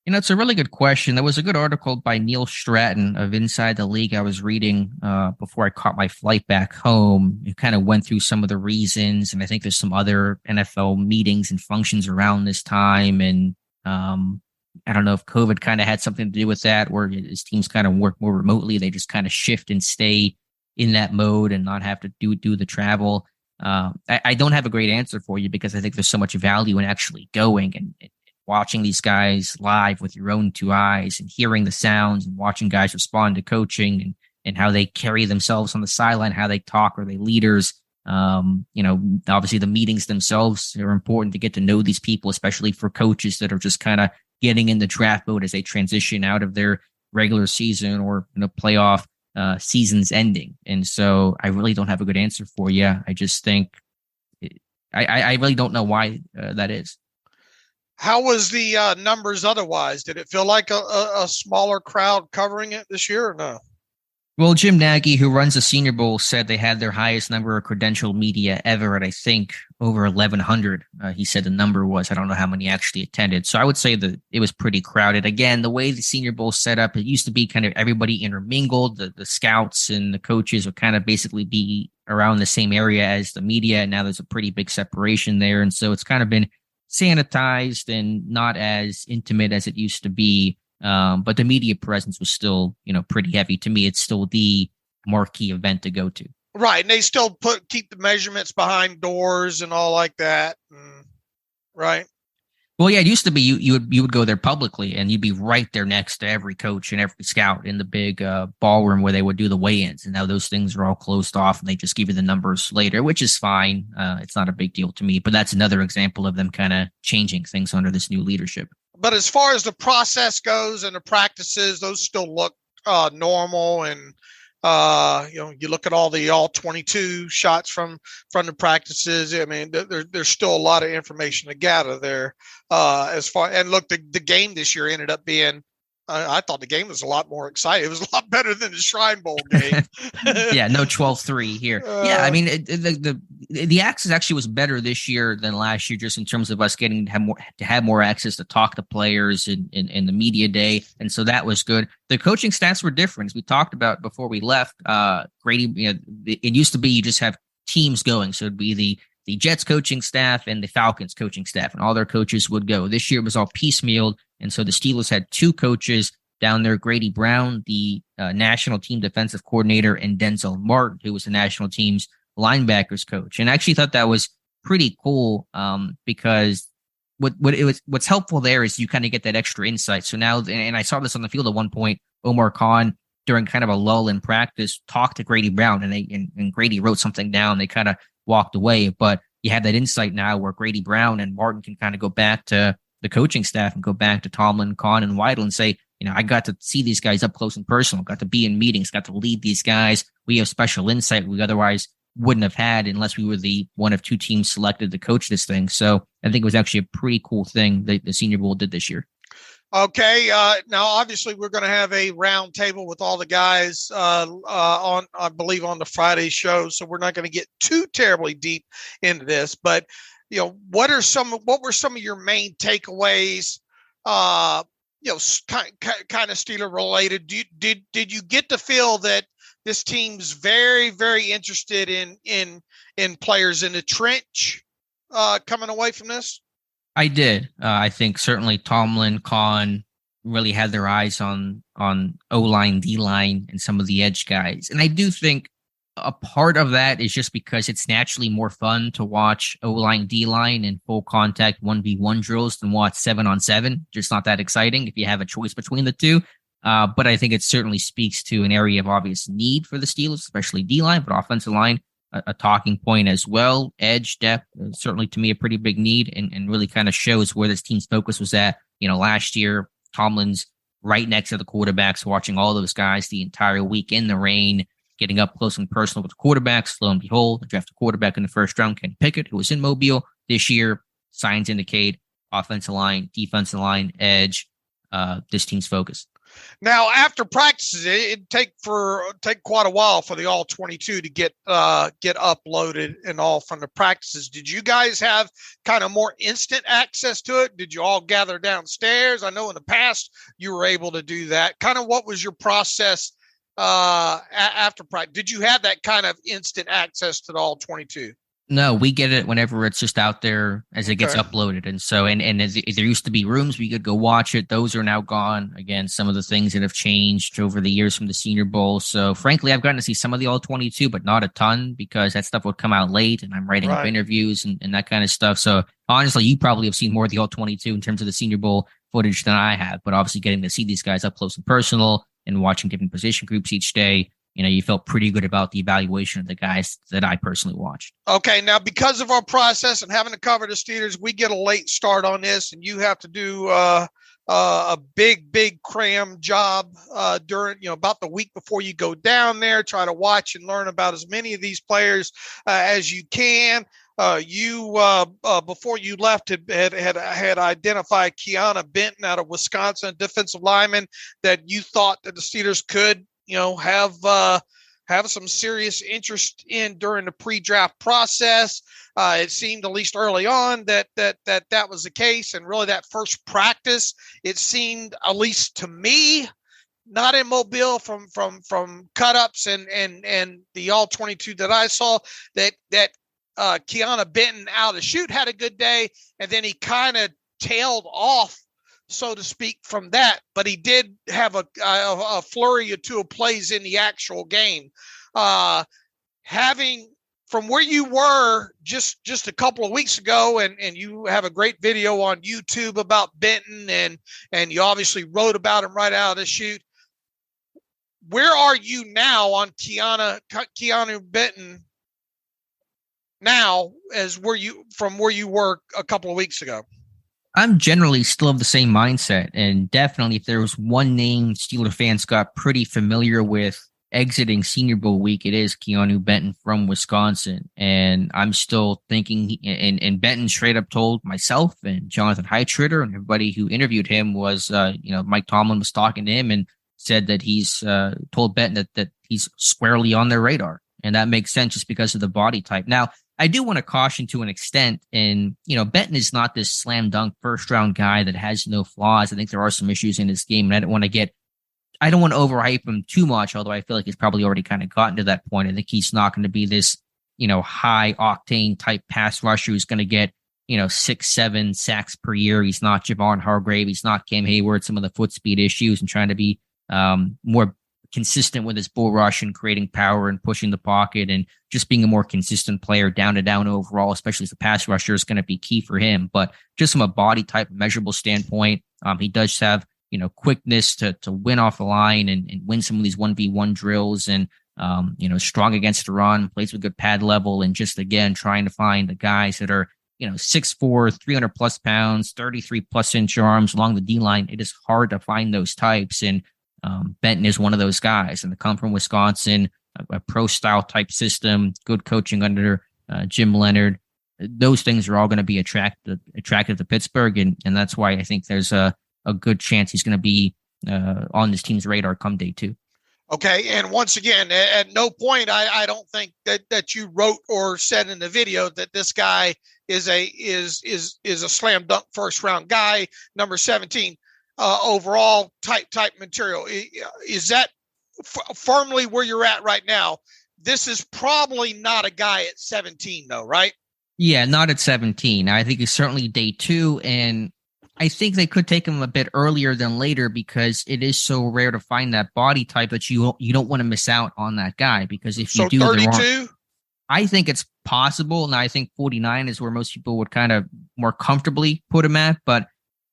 It's a really good question. There was a good article by Neil Stratton of Inside the League I was reading before I caught my flight back home. It kind of went through some of the reasons, and I think there's some other NFL meetings and functions around this time. And I don't know if COVID kind of had something to do with that, where his teams kind of work more remotely. They just kind of shift and stay in that mode and not have to do the travel. I don't have a great answer for you, because I think there's so much value in actually going and watching these guys live with your own 2 eyes and hearing the sounds and watching guys respond to coaching and how they carry themselves on the sideline, how they talk, or they leaders. Obviously the meetings themselves are important to get to know these people, especially for coaches that are just kind of getting in the draft mode as they transition out of their regular season or playoff seasons ending. And so I really don't have a good answer for you. I just think I really don't know why that is. How was the numbers otherwise? Did it feel like a smaller crowd covering it this year or no? Well, Jim Nagy, who runs the Senior Bowl, said they had their highest number of credentialed media ever at, I think, over 1,100. He said the number was. I don't know how many actually attended. So I would say that it was pretty crowded. Again, the way the Senior Bowl set up, it used to be kind of everybody intermingled. The scouts and the coaches would kind of basically be around the same area as the media. And now there's a pretty big separation there. And so it's kind of been sanitized and not as intimate as it used to be. But the media presence was still, pretty heavy. To me, it's still the marquee event to go to. Right. And they still keep the measurements behind doors and all like that. Right. Well, yeah, it used to be you would go there publicly and you'd be right there next to every coach and every scout in the big ballroom where they would do the weigh-ins. And now those things are all closed off and they just give you the numbers later, which is fine. It's not a big deal to me, but that's another example of them kind of changing things under this new leadership. But as far as the process goes and the practices, those still look normal and You look at all the all 22 shots from the practices. I mean, there's still a lot of information to gather there. As far and look, the game this year ended up being. I thought the game was a lot more exciting. It was a lot better than the Shrine Bowl game. Yeah, no 12-3 here. I mean, the access actually was better this year than last year, just in terms of us getting to have more access to talk to players in the media day, and so that was good. The coaching stats were different, as we talked about before we left. Grady, it used to be you just have teams going, so it'd be the Jets coaching staff and the Falcons coaching staff, and all their coaches would go. This year it was all piecemealed, and so the Steelers had two coaches down there, Grady Brown, the national team defensive coordinator, and Denzel Martin, who was the national team's linebackers coach. And I actually thought that was pretty cool because what's helpful there is you kind of get that extra insight. So now, and I saw this on the field at one point, Omar Khan, during kind of a lull in practice, talked to Grady Brown, and Grady wrote something down. They kind of walked away, but you have that insight now where Grady Brown and Martin can kind of go back to the coaching staff and go back to Tomlin, Khan, and Weidl and say, I got to see these guys up close and personal, got to be in meetings, got to lead these guys. We have special insight we otherwise wouldn't have had unless we were the one of two teams selected to coach this thing. So I think it was actually a pretty cool thing that the Senior Bowl did this year. Okay. Now, obviously, we're going to have a round table with all the guys on, I believe, on the Friday show. So we're not going to get too terribly deep into this. But what were some of your main takeaways? Kind of Steeler related. Did you get the feel that this team's very, very interested in players in the trench coming away from this? I did. I think certainly Tomlin, Khan really had their eyes on O-line, D-line, and some of the edge guys. And I do think a part of that is just because it's naturally more fun to watch O-line, D-line in full contact 1v1 drills than watch 7-on-7. Just not that exciting if you have a choice between the two. But I think it certainly speaks to an area of obvious need for the Steelers, especially D-line, but offensive line, a talking point as well. Edge depth, certainly to me, a pretty big need, and really kind of shows where this team's focus was at. Last year, Tomlin's right next to the quarterbacks, watching all those guys the entire week in the rain, getting up close and personal with the quarterbacks. Lo and behold, they drafted a quarterback in the first round, Kenny Pickett, who was in Mobile this year. Signs indicate offensive line, defensive line, edge, this team's focus. Now, after practices, it'd take quite a while for the all 22 to get uploaded and all from the practices. Did you guys have kind of more instant access to it? Did you all gather downstairs? I know in the past you were able to do that. Kind of what was your process after practice? Did you have that kind of instant access to the all 22? No, we get it whenever it's just out there as it gets uploaded. And so, and as there used to be rooms we could go watch it. Those are now gone. Again, some of the things that have changed over the years from the Senior Bowl. So frankly, I've gotten to see some of the all 22, but not a ton because that stuff would come out late and I'm writing up interviews and that kind of stuff. So honestly, you probably have seen more of the all 22 in terms of the Senior Bowl footage than I have, but obviously getting to see these guys up close and personal and watching different position groups each day, you felt pretty good about the evaluation of the guys that I personally watched. Okay, now because of our process and having to cover the Steelers, we get a late start on this, and you have to do a big cram job during, about the week before you go down there. Try to watch and learn about as many of these players as you can. Before you left had identified Kiana Benton out of Wisconsin, defensive lineman that you thought that the Steelers could have some serious interest in during the pre-draft process. It seemed, at least early on, that was the case. And really that first practice, it seemed, at least to me, not in Mobile from cut-ups and the all 22 that I saw, that Kiana Benton out of the chute had a good day. And then he kind of tailed off, so to speak, from that, but he did have a flurry or two of plays in the actual game. Having from where you were just a couple of weeks ago, and you have a great video on YouTube about Benton, and you obviously wrote about him right out of the chute. Where are you now on Kiana Benton now from where you were a couple of weeks ago? I'm generally still of the same mindset, and definitely if there was one name Steeler fans got pretty familiar with exiting Senior Bowl week, it is Keanu Benton from Wisconsin. And I'm still thinking, and Benton straight up told myself and Jonathan Heitritter and everybody who interviewed him was, Mike Tomlin was talking to him and said that he's told Benton that he's squarely on their radar. And that makes sense just because of the body type. Now, I do want to caution to an extent, and, Benton is not this slam dunk first round guy that has no flaws. I think there are some issues in his game, and I don't want to overhype him too much, although I feel like he's probably already kind of gotten to that point. I think he's not going to be this, high octane type pass rusher who's going to get, 6-7 sacks per year. He's not Javon Hargrave. He's not Cam Heyward, some of the foot speed issues, and trying to be more consistent with his bull rush and creating power and pushing the pocket and just being a more consistent player down to down overall, especially as a pass rusher, is going to be key for him. But just from a body type measurable standpoint, he does have, quickness to win off the line and win some of these 1v1 drills and, strong against the run, plays with good pad level, and just, again, trying to find the guys that are, 6'4", 300 plus pounds, 33 plus inch arms along the D line. It is hard to find those types. And Benton is one of those guys, and to come from Wisconsin, a pro style type system, good coaching under Jim Leonard. Those things are all going to be attractive to Pittsburgh. And that's why I think there's a good chance he's going to be on this team's radar come day 2. Okay. And once again, at no point, I don't think that you wrote or said in the video that this guy is a slam dunk first round guy, number 17 overall type material. Is that firmly where you're at right now? This is probably not a guy at 17 though, right? Yeah, not at 17. I think it's certainly day 2, and I think they could take him a bit earlier than later because it is so rare to find that body type that you don't want to miss out on that guy, because if you do 32? I think it's possible, and I think 49 is where most people would kind of more comfortably put him at. But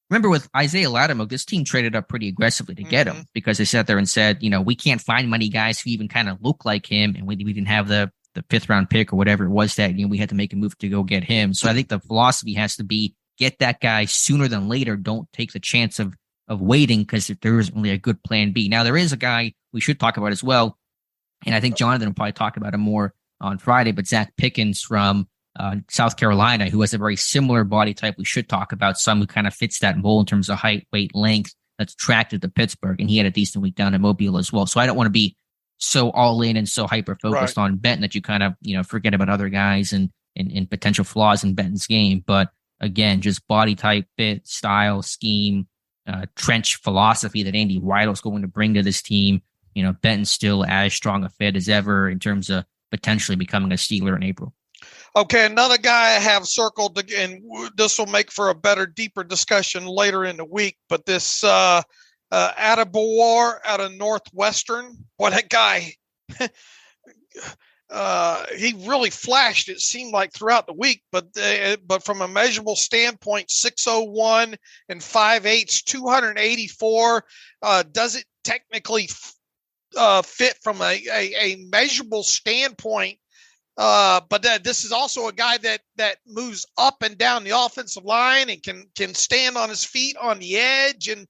remember, with Isaiah Lattimore, this team traded up pretty aggressively to get him because they sat there and said, we can't find many guys who even kind of look like him, and we didn't have the 5th round pick or whatever it was that we had to make a move to go get him. So I think the philosophy has to be get that guy sooner than later. Don't take the chance of waiting because there isn't really a good plan B. Now, there is a guy we should talk about as well, and I think Jonathan will probably talk about him more on Friday, but Zach Pickens from South Carolina, who has a very similar body type we should talk about, some who kind of fits that mold in terms of height, weight, length, that's attracted to Pittsburgh, and he had a decent week down in Mobile as well. So I don't want to be so all in and so hyper-focused on Benton that you kind of, forget about other guys and potential flaws in Benton's game. But again, just body type, fit, style, scheme, trench philosophy that Andy Weidel's going to bring to this team. Benton's still as strong a fit as ever in terms of potentially becoming a Steeler in April. Okay, another guy I have circled, and this will make for a better, deeper discussion later in the week, but this Atabawar out of Northwestern, boy, that guy, he really flashed, it seemed like, throughout the week, but from a measurable standpoint, 6'01" and 5'8", 284, does it technically fit from a measurable standpoint? But this is also a guy that moves up and down the offensive line and can stand on his feet on the edge. And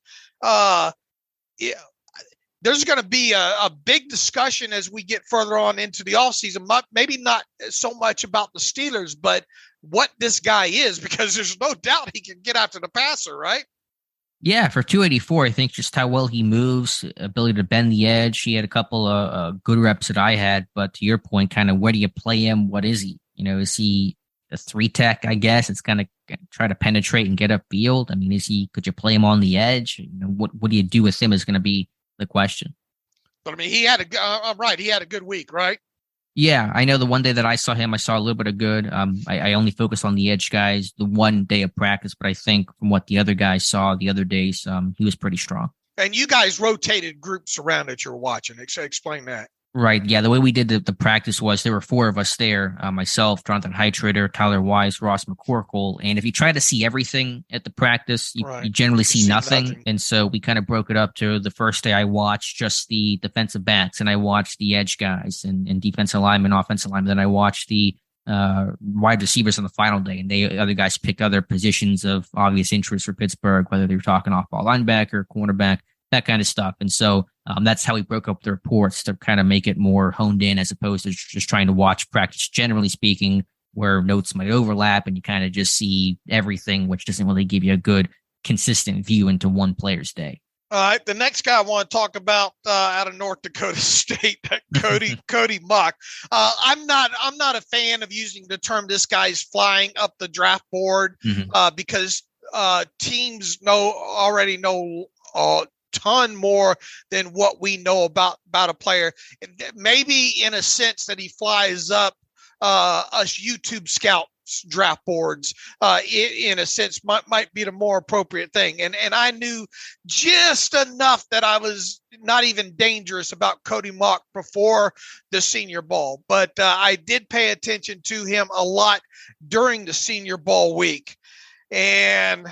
there's going to be a big discussion as we get further on into the offseason. Maybe not so much about the Steelers, but what this guy is, because there's no doubt he can get after the passer, right? Yeah, for 284, I think just how well he moves, ability to bend the edge. He had a couple of good reps that I had, but to your point, kind of where do you play him? What is he? Is he a 3-tech, I guess? It's kind of try to penetrate and get upfield. I mean, could you play him on the edge? What do you do with him is going to be the question. But I mean, he had a good week, right? Yeah, I know the one day that I saw him, I saw a little bit of good. I only focused on the edge guys the one day of practice, but I think from what the other guys saw the other days, he was pretty strong. And you guys rotated groups around that you're watching. Explain that. Right. Yeah. The way we did the practice was there were 4 of us there, myself, Jonathan Heitritter, Tyler Wise, Ross McCorkle. And if you try to see everything at the practice, you generally see nothing. And so we kind of broke it up to the first day I watched just the defensive backs and I watched the edge guys and defensive linemen, offensive linemen. Then I watched the wide receivers on the final day, and the other guys picked other positions of obvious interest for Pittsburgh, whether they were talking off-ball linebacker, cornerback, that kind of stuff. And so That's how we broke up the reports to kind of make it more honed in as opposed to just trying to watch practice, generally speaking, where notes might overlap and you kind of just see everything, which doesn't really give you a good, consistent view into one player's day. All right, the next guy I want to talk about out of North Dakota State, Cody Mock. I'm not a fan of using the term "this guy's flying up the draft board" because teams already know a ton more than what we know about a player. Maybe in a sense that he flies up us YouTube scouts draft boards in a sense might be the more appropriate thing. And I knew just enough that I was not even dangerous about Cody Mock before the Senior Bowl, but I did pay attention to him a lot during the Senior Bowl week. And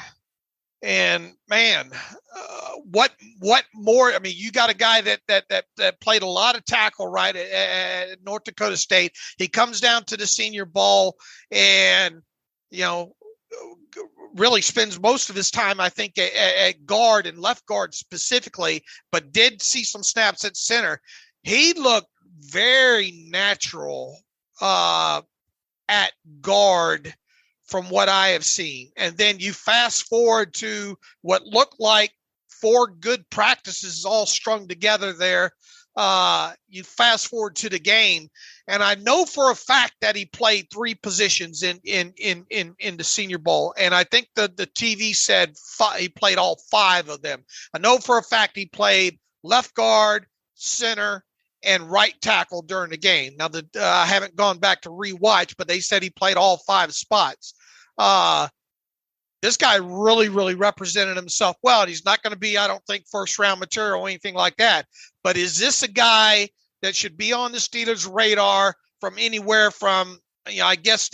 man, what more? I mean, you got a guy that played a lot of tackle right at North Dakota State. He comes down to the Senior Bowl and, really spends most of his time, I think, at guard and left guard specifically, but did see some snaps at center. He looked very natural at guard from what I have seen. And then you fast forward to what looked like 4 good practices all strung together there. You fast forward to the game, and I know for a fact that he played 3 positions in the Senior Bowl. And I think the TV said he played all 5 of them. I know for a fact he played left guard, center, and right tackle during the game. Now, I haven't gone back to rewatch, but they said he played all 5 spots. This guy really, really represented himself well. And he's not going to be, I don't think, first-round material or anything like that. But is this a guy that should be on the Steelers' radar from anywhere from, I guess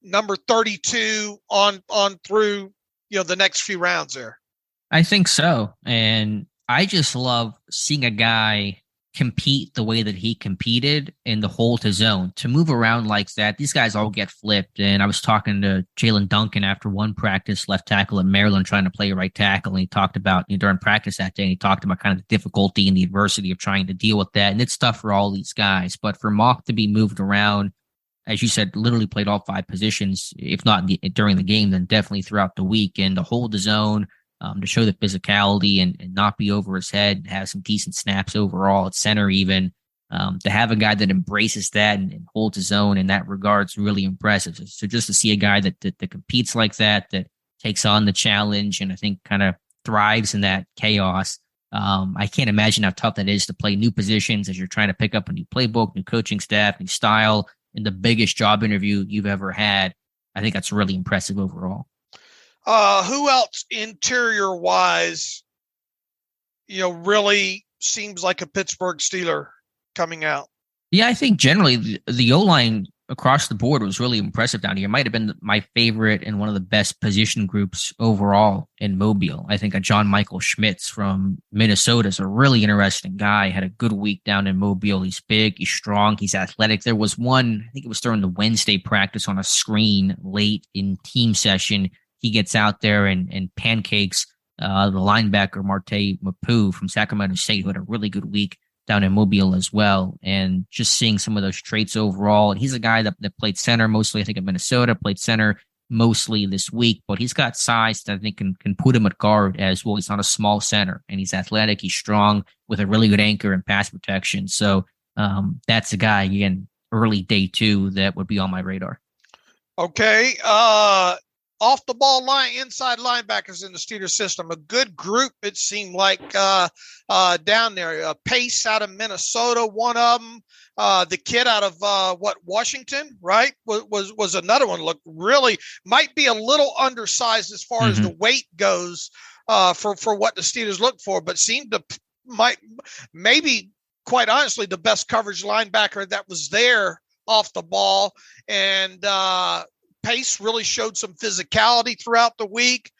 number 32 on through, the next few rounds there? I think so. And I just love seeing a guy compete the way that he competed in the hole to zone. To move around like that, these guys all get flipped. And I was talking to Jalen Duncan after one practice, left tackle at Maryland, trying to play right tackle. And he talked about, during practice that day, he talked about kind of the difficulty and the adversity of trying to deal with that. And it's tough for all these guys. But for Mock to be moved around, as you said, literally played all 5 positions, if not during the game, then definitely throughout the week. And the hole to zone, to show the physicality and not be over his head and have some decent snaps overall at center even. To have a guy that embraces that and holds his own in that regard is really impressive. So just to see a guy that competes like that takes on the challenge and I think kind of thrives in that chaos. I can't imagine how tough that is to play new positions as you're trying to pick up a new playbook, new coaching staff, new style, in the biggest job interview you've ever had. I think that's really impressive overall. Who else interior wise, really seems like a Pittsburgh Steeler coming out? Yeah, I think generally the O-line across the board was really impressive down here. It might have been my favorite and one of the best position groups overall in Mobile. I think John Michael Schmitz from Minnesota is a really interesting guy. Had a good week down in Mobile. He's big, he's strong, he's athletic. There was one, I think it was during the Wednesday practice on a screen late in team session. He gets out there and pancakes the linebacker Marte Mapu from Sacramento State, who had a really good week down in Mobile as well. And just seeing some of those traits overall. And he's a guy that played center mostly, I think, in Minnesota, played center mostly this week, but he's got size that I think can put him at guard as well. He's not a small center, and he's athletic, he's strong with a really good anchor and pass protection. So that's a guy, again, early day 2 that would be on my radar. Okay. Off the ball line, inside linebackers in the Steelers system, a good group. It seemed like down there. Pace out of Minnesota, one of them. The kid out of Washington, right? Was another one. Looked really might be a little undersized as far as the weight goes for what the Steelers look for, but seemed to maybe quite honestly the best coverage linebacker that was there off the ball. And Pace really showed some physicality throughout the week.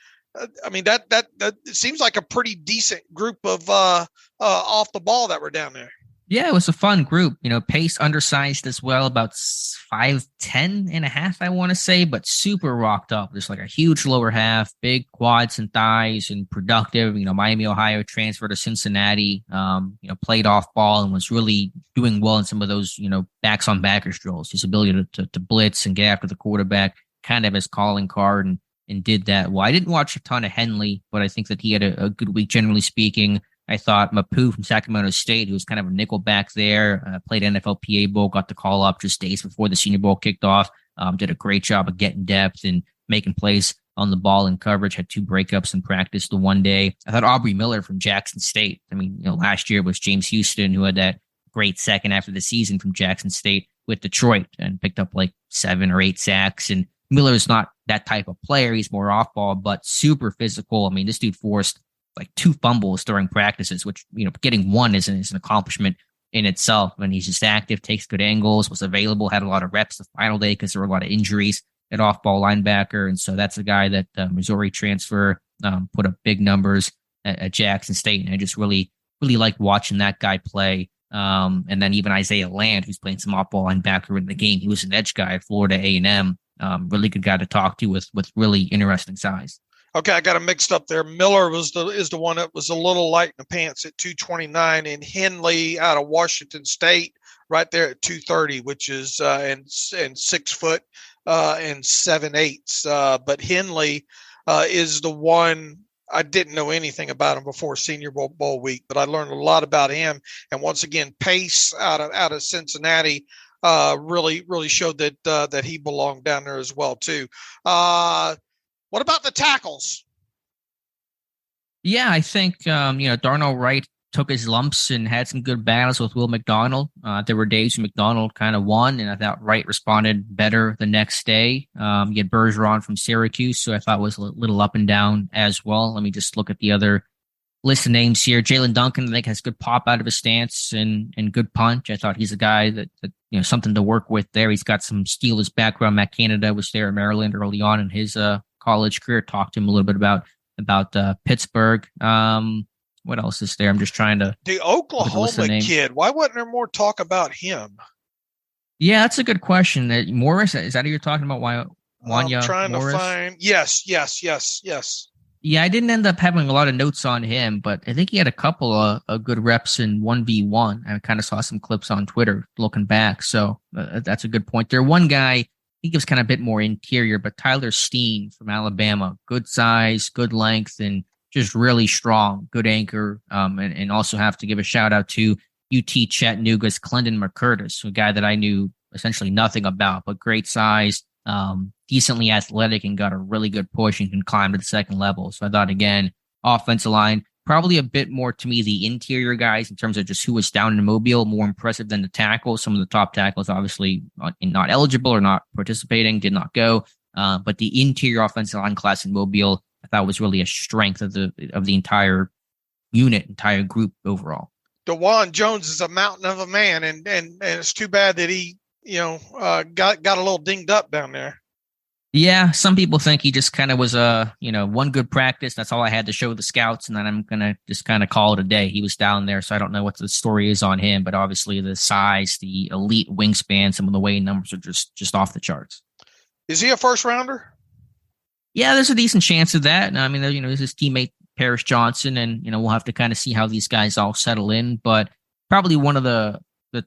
I mean, that it seems like a pretty decent group of off the ball that were down there. Yeah, it was a fun group. Pace undersized as well, about 5'10" and a half, I want to say, but super rocked up. Just like a huge lower half, big quads and thighs, and productive. Miami, Ohio transferred to Cincinnati, played off ball and was really doing well in some of those, backs on backers drills. His ability to blitz and get after the quarterback, kind of his calling card, and did that well. I didn't watch a ton of Henley, but I think that he had a good week, generally speaking. I thought Mapu from Sacramento State, who was kind of a nickel back there, played NFLPA Bowl, got the call up just days before the Senior Bowl kicked off, did a great job of getting depth and making plays on the ball in coverage, had 2 breakups in practice the one day. I thought Aubrey Miller from Jackson State. Last year was James Houston, who had that great second after the season from Jackson State with Detroit and picked up like 7 or 8 sacks. And Miller's not that type of player. He's more off ball, but super physical. This dude forced like 2 fumbles during practices, which, getting one is an accomplishment in itself. And he's just active, takes good angles, was available, had a lot of reps the final day because there were a lot of injuries at off-ball linebacker. And so that's a guy that Missouri transfer put up big numbers at Jackson State. And I just really, really liked watching that guy play. And then even Isaiah Land, who's playing some off-ball linebacker in the game. He was an edge guy at Florida A&M. Really good guy to talk to with really interesting size. Okay, I got it mixed up there. Miller is the one that was a little light in the pants at 229, and Henley out of Washington State right there at 230, which is and 6 foot and 7/8. But Henley is the one. I didn't know anything about him before Senior Bowl week, but I learned a lot about him. And once again, Pace out of Cincinnati really showed that he belonged down there as well too. What about the tackles? Yeah, I think, Darnell Wright took his lumps and had some good battles with Will McDonald. There were days when McDonald kind of won, and I thought Wright responded better the next day. You had Bergeron from Syracuse, so I thought was a little up and down as well. Let me just look at the other list of names here. Jalen Duncan, I think, has good pop out of his stance and good punch. I thought he's a guy that something to work with there. He's got some Steelers background. Matt Canada was there at Maryland early on in his college career. Talked to him a little bit about Pittsburgh. What else is there? I'm just trying to. The Oklahoma kid. Why wasn't there more talk about him? Yeah, that's a good question. Morris, is that who you're talking about? Wanya I'm trying Morris? to find. Yes. Yeah, I didn't end up having a lot of notes on him, but I think he had a couple of good reps in 1v1. I kind of saw some clips on Twitter looking back. So that's a good point there. One guy, I think he was kind of a bit more interior, but Tyler Steen from Alabama, good size, good length, and just really strong, good anchor. And also have to give a shout out to UT Chattanooga's Clendon McCurtis, a guy that I knew essentially nothing about, but great size, decently athletic, and got a really good push and can climb to the second level. So I thought, again, offensive line, probably a bit more to me, the interior guys in terms of just who was down in Mobile, more impressive than the tackles. Some of the top tackles obviously not eligible or not participating, did not go. But the interior offensive line class in Mobile, I thought was really a strength of the entire unit, entire group overall. DeJuan Jones is a mountain of a man, and it's too bad that he got a little dinged up down there. Yeah, some people think he just kind of was one good practice. That's all I had to show the scouts, and then I'm gonna just kind of call it a day. He was down there, so I don't know what the story is on him, but obviously the size, the elite wingspan, some of the weight numbers are just off the charts. Is he a first rounder? Yeah, there's a decent chance of that. I mean, there's his teammate Paris Johnson, and we'll have to kind of see how these guys all settle in. But probably one of the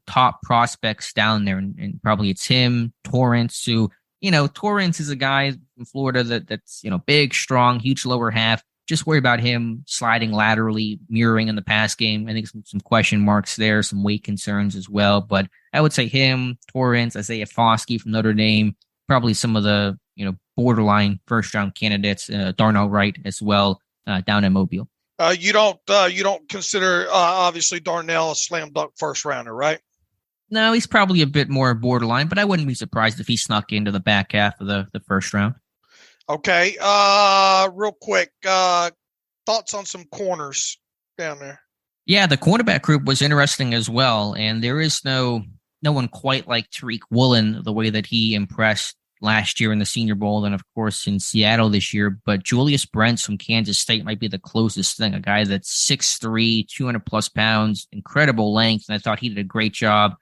top prospects down there, and probably it's him, Torrance, who Torrance is a guy from Florida that's big, strong, huge lower half. Just worry about him sliding laterally, mirroring in the pass game. I think some question marks there, some weight concerns as well. But I would say him, Torrance, Isaiah Foskey from Notre Dame, probably some of the borderline first round candidates. Darnell Wright as well down in Mobile. You don't consider obviously Darnell a slam dunk first rounder, right? No, he's probably a bit more borderline, but I wouldn't be surprised if he snuck into the back half of the first round. Okay. Real quick, thoughts on some corners down there? Yeah, the cornerback group was interesting as well, and there is no one quite like Tariq Woolen the way that he impressed last year in the Senior Bowl, and of course in Seattle this year. But Julius Brents from Kansas State might be the closest thing. A guy that's 6'3", 200 plus pounds, incredible length, and I thought he did a great job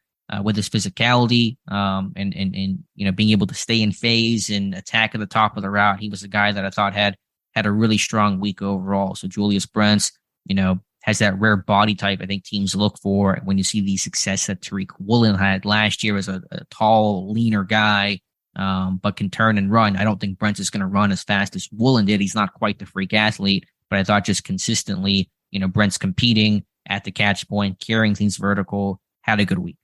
with his physicality and being able to stay in phase and attack at the top of the route. He was a guy that I thought had a really strong week overall. So Julius Brents, has that rare body type I think teams look for when you see the success that Tariq Woolen had last year as a tall, leaner guy, but can turn and run. I don't think Brents is going to run as fast as Woolen did. He's not quite the freak athlete, but I thought just consistently, Brent's competing at the catch point, carrying things vertical, had a good week.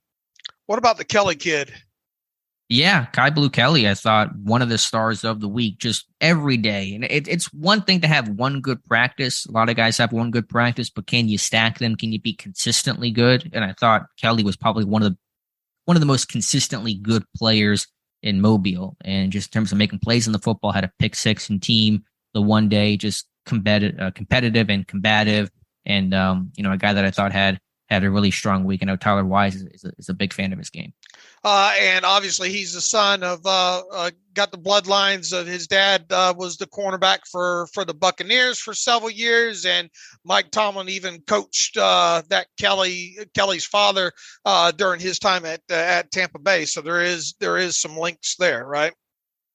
What about the Kelly kid? Yeah, Kai Blue Kelly, I thought one of the stars of the week, just every day. And it's one thing to have one good practice. A lot of guys have one good practice, but can you stack them? Can you be consistently good? And I thought Kelly was probably one of the most consistently good players in Mobile. And just in terms of making plays in the football, had a pick six and team the one day, just competitive and combative. And, a guy that I thought had a really strong week. I know Tyler Wise is a big fan of his game. And obviously he's the son of, got the bloodlines of his dad was the cornerback for the Buccaneers for several years. And Mike Tomlin even coached that Kelly's father during his time at Tampa Bay. So there is some links there, right?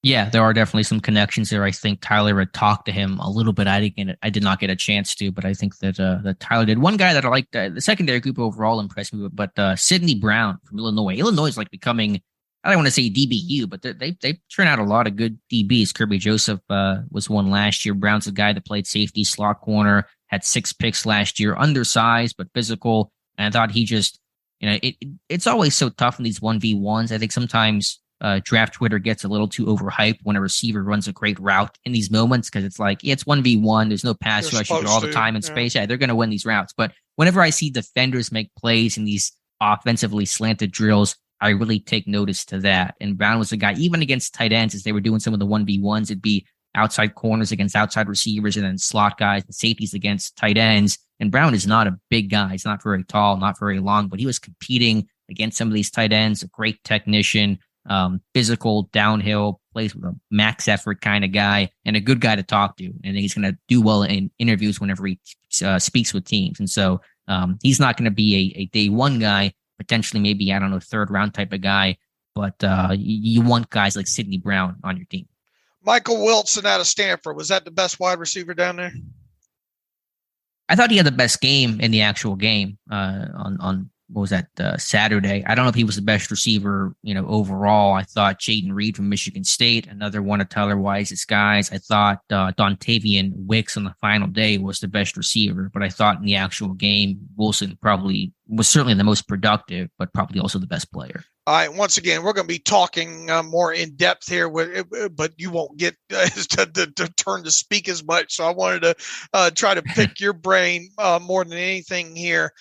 Yeah, there are definitely some connections there. I think Tyler had talked to him a little bit. I did not get a chance to, but I think that Tyler did. One guy that I liked, the secondary group overall impressed me, but Sidney Brown from Illinois. Illinois is like becoming, I don't want to say DBU, but they turn out a lot of good DBs. Kirby Joseph was one last year. Brown's a guy that played safety, slot corner, had 6 picks last year, undersized but physical. And I thought he just, it's always so tough in these 1v1s. I think sometimes draft Twitter gets a little too overhyped when a receiver runs a great route in these moments because it's like, it's 1v1. There's no pass rush. You get all the time and space. Yeah, they're going to win these routes. But whenever I see defenders make plays in these offensively slanted drills, I really take notice to that. And Brown was a guy, even against tight ends, as they were doing some of the 1v1s, it'd be outside corners against outside receivers and then slot guys and safeties against tight ends. And Brown is not a big guy. He's not very tall, not very long, but he was competing against some of these tight ends, a great technician. Physical, downhill, plays with a max effort kind of guy, and a good guy to talk to. And he's going to do well in interviews whenever he speaks with teams. And so he's not going to be a day one guy, potentially maybe, I don't know, third round type of guy. But you want guys like Sidney Brown on your team. Michael Wilson out of Stanford, was that the best wide receiver down there? I thought he had the best game in the actual game on what was that, Saturday. I don't know if he was the best receiver, overall. I thought Jaden Reed from Michigan State, another one of Tyler Wise's guys. I thought Dontavian Wicks on the final day was the best receiver, but I thought in the actual game, Wilson probably was certainly the most productive, but probably also the best player. All right. Once again, we're going to be talking more in depth here, but you won't get to turn to speak as much. So I wanted to try to pick your brain more than anything here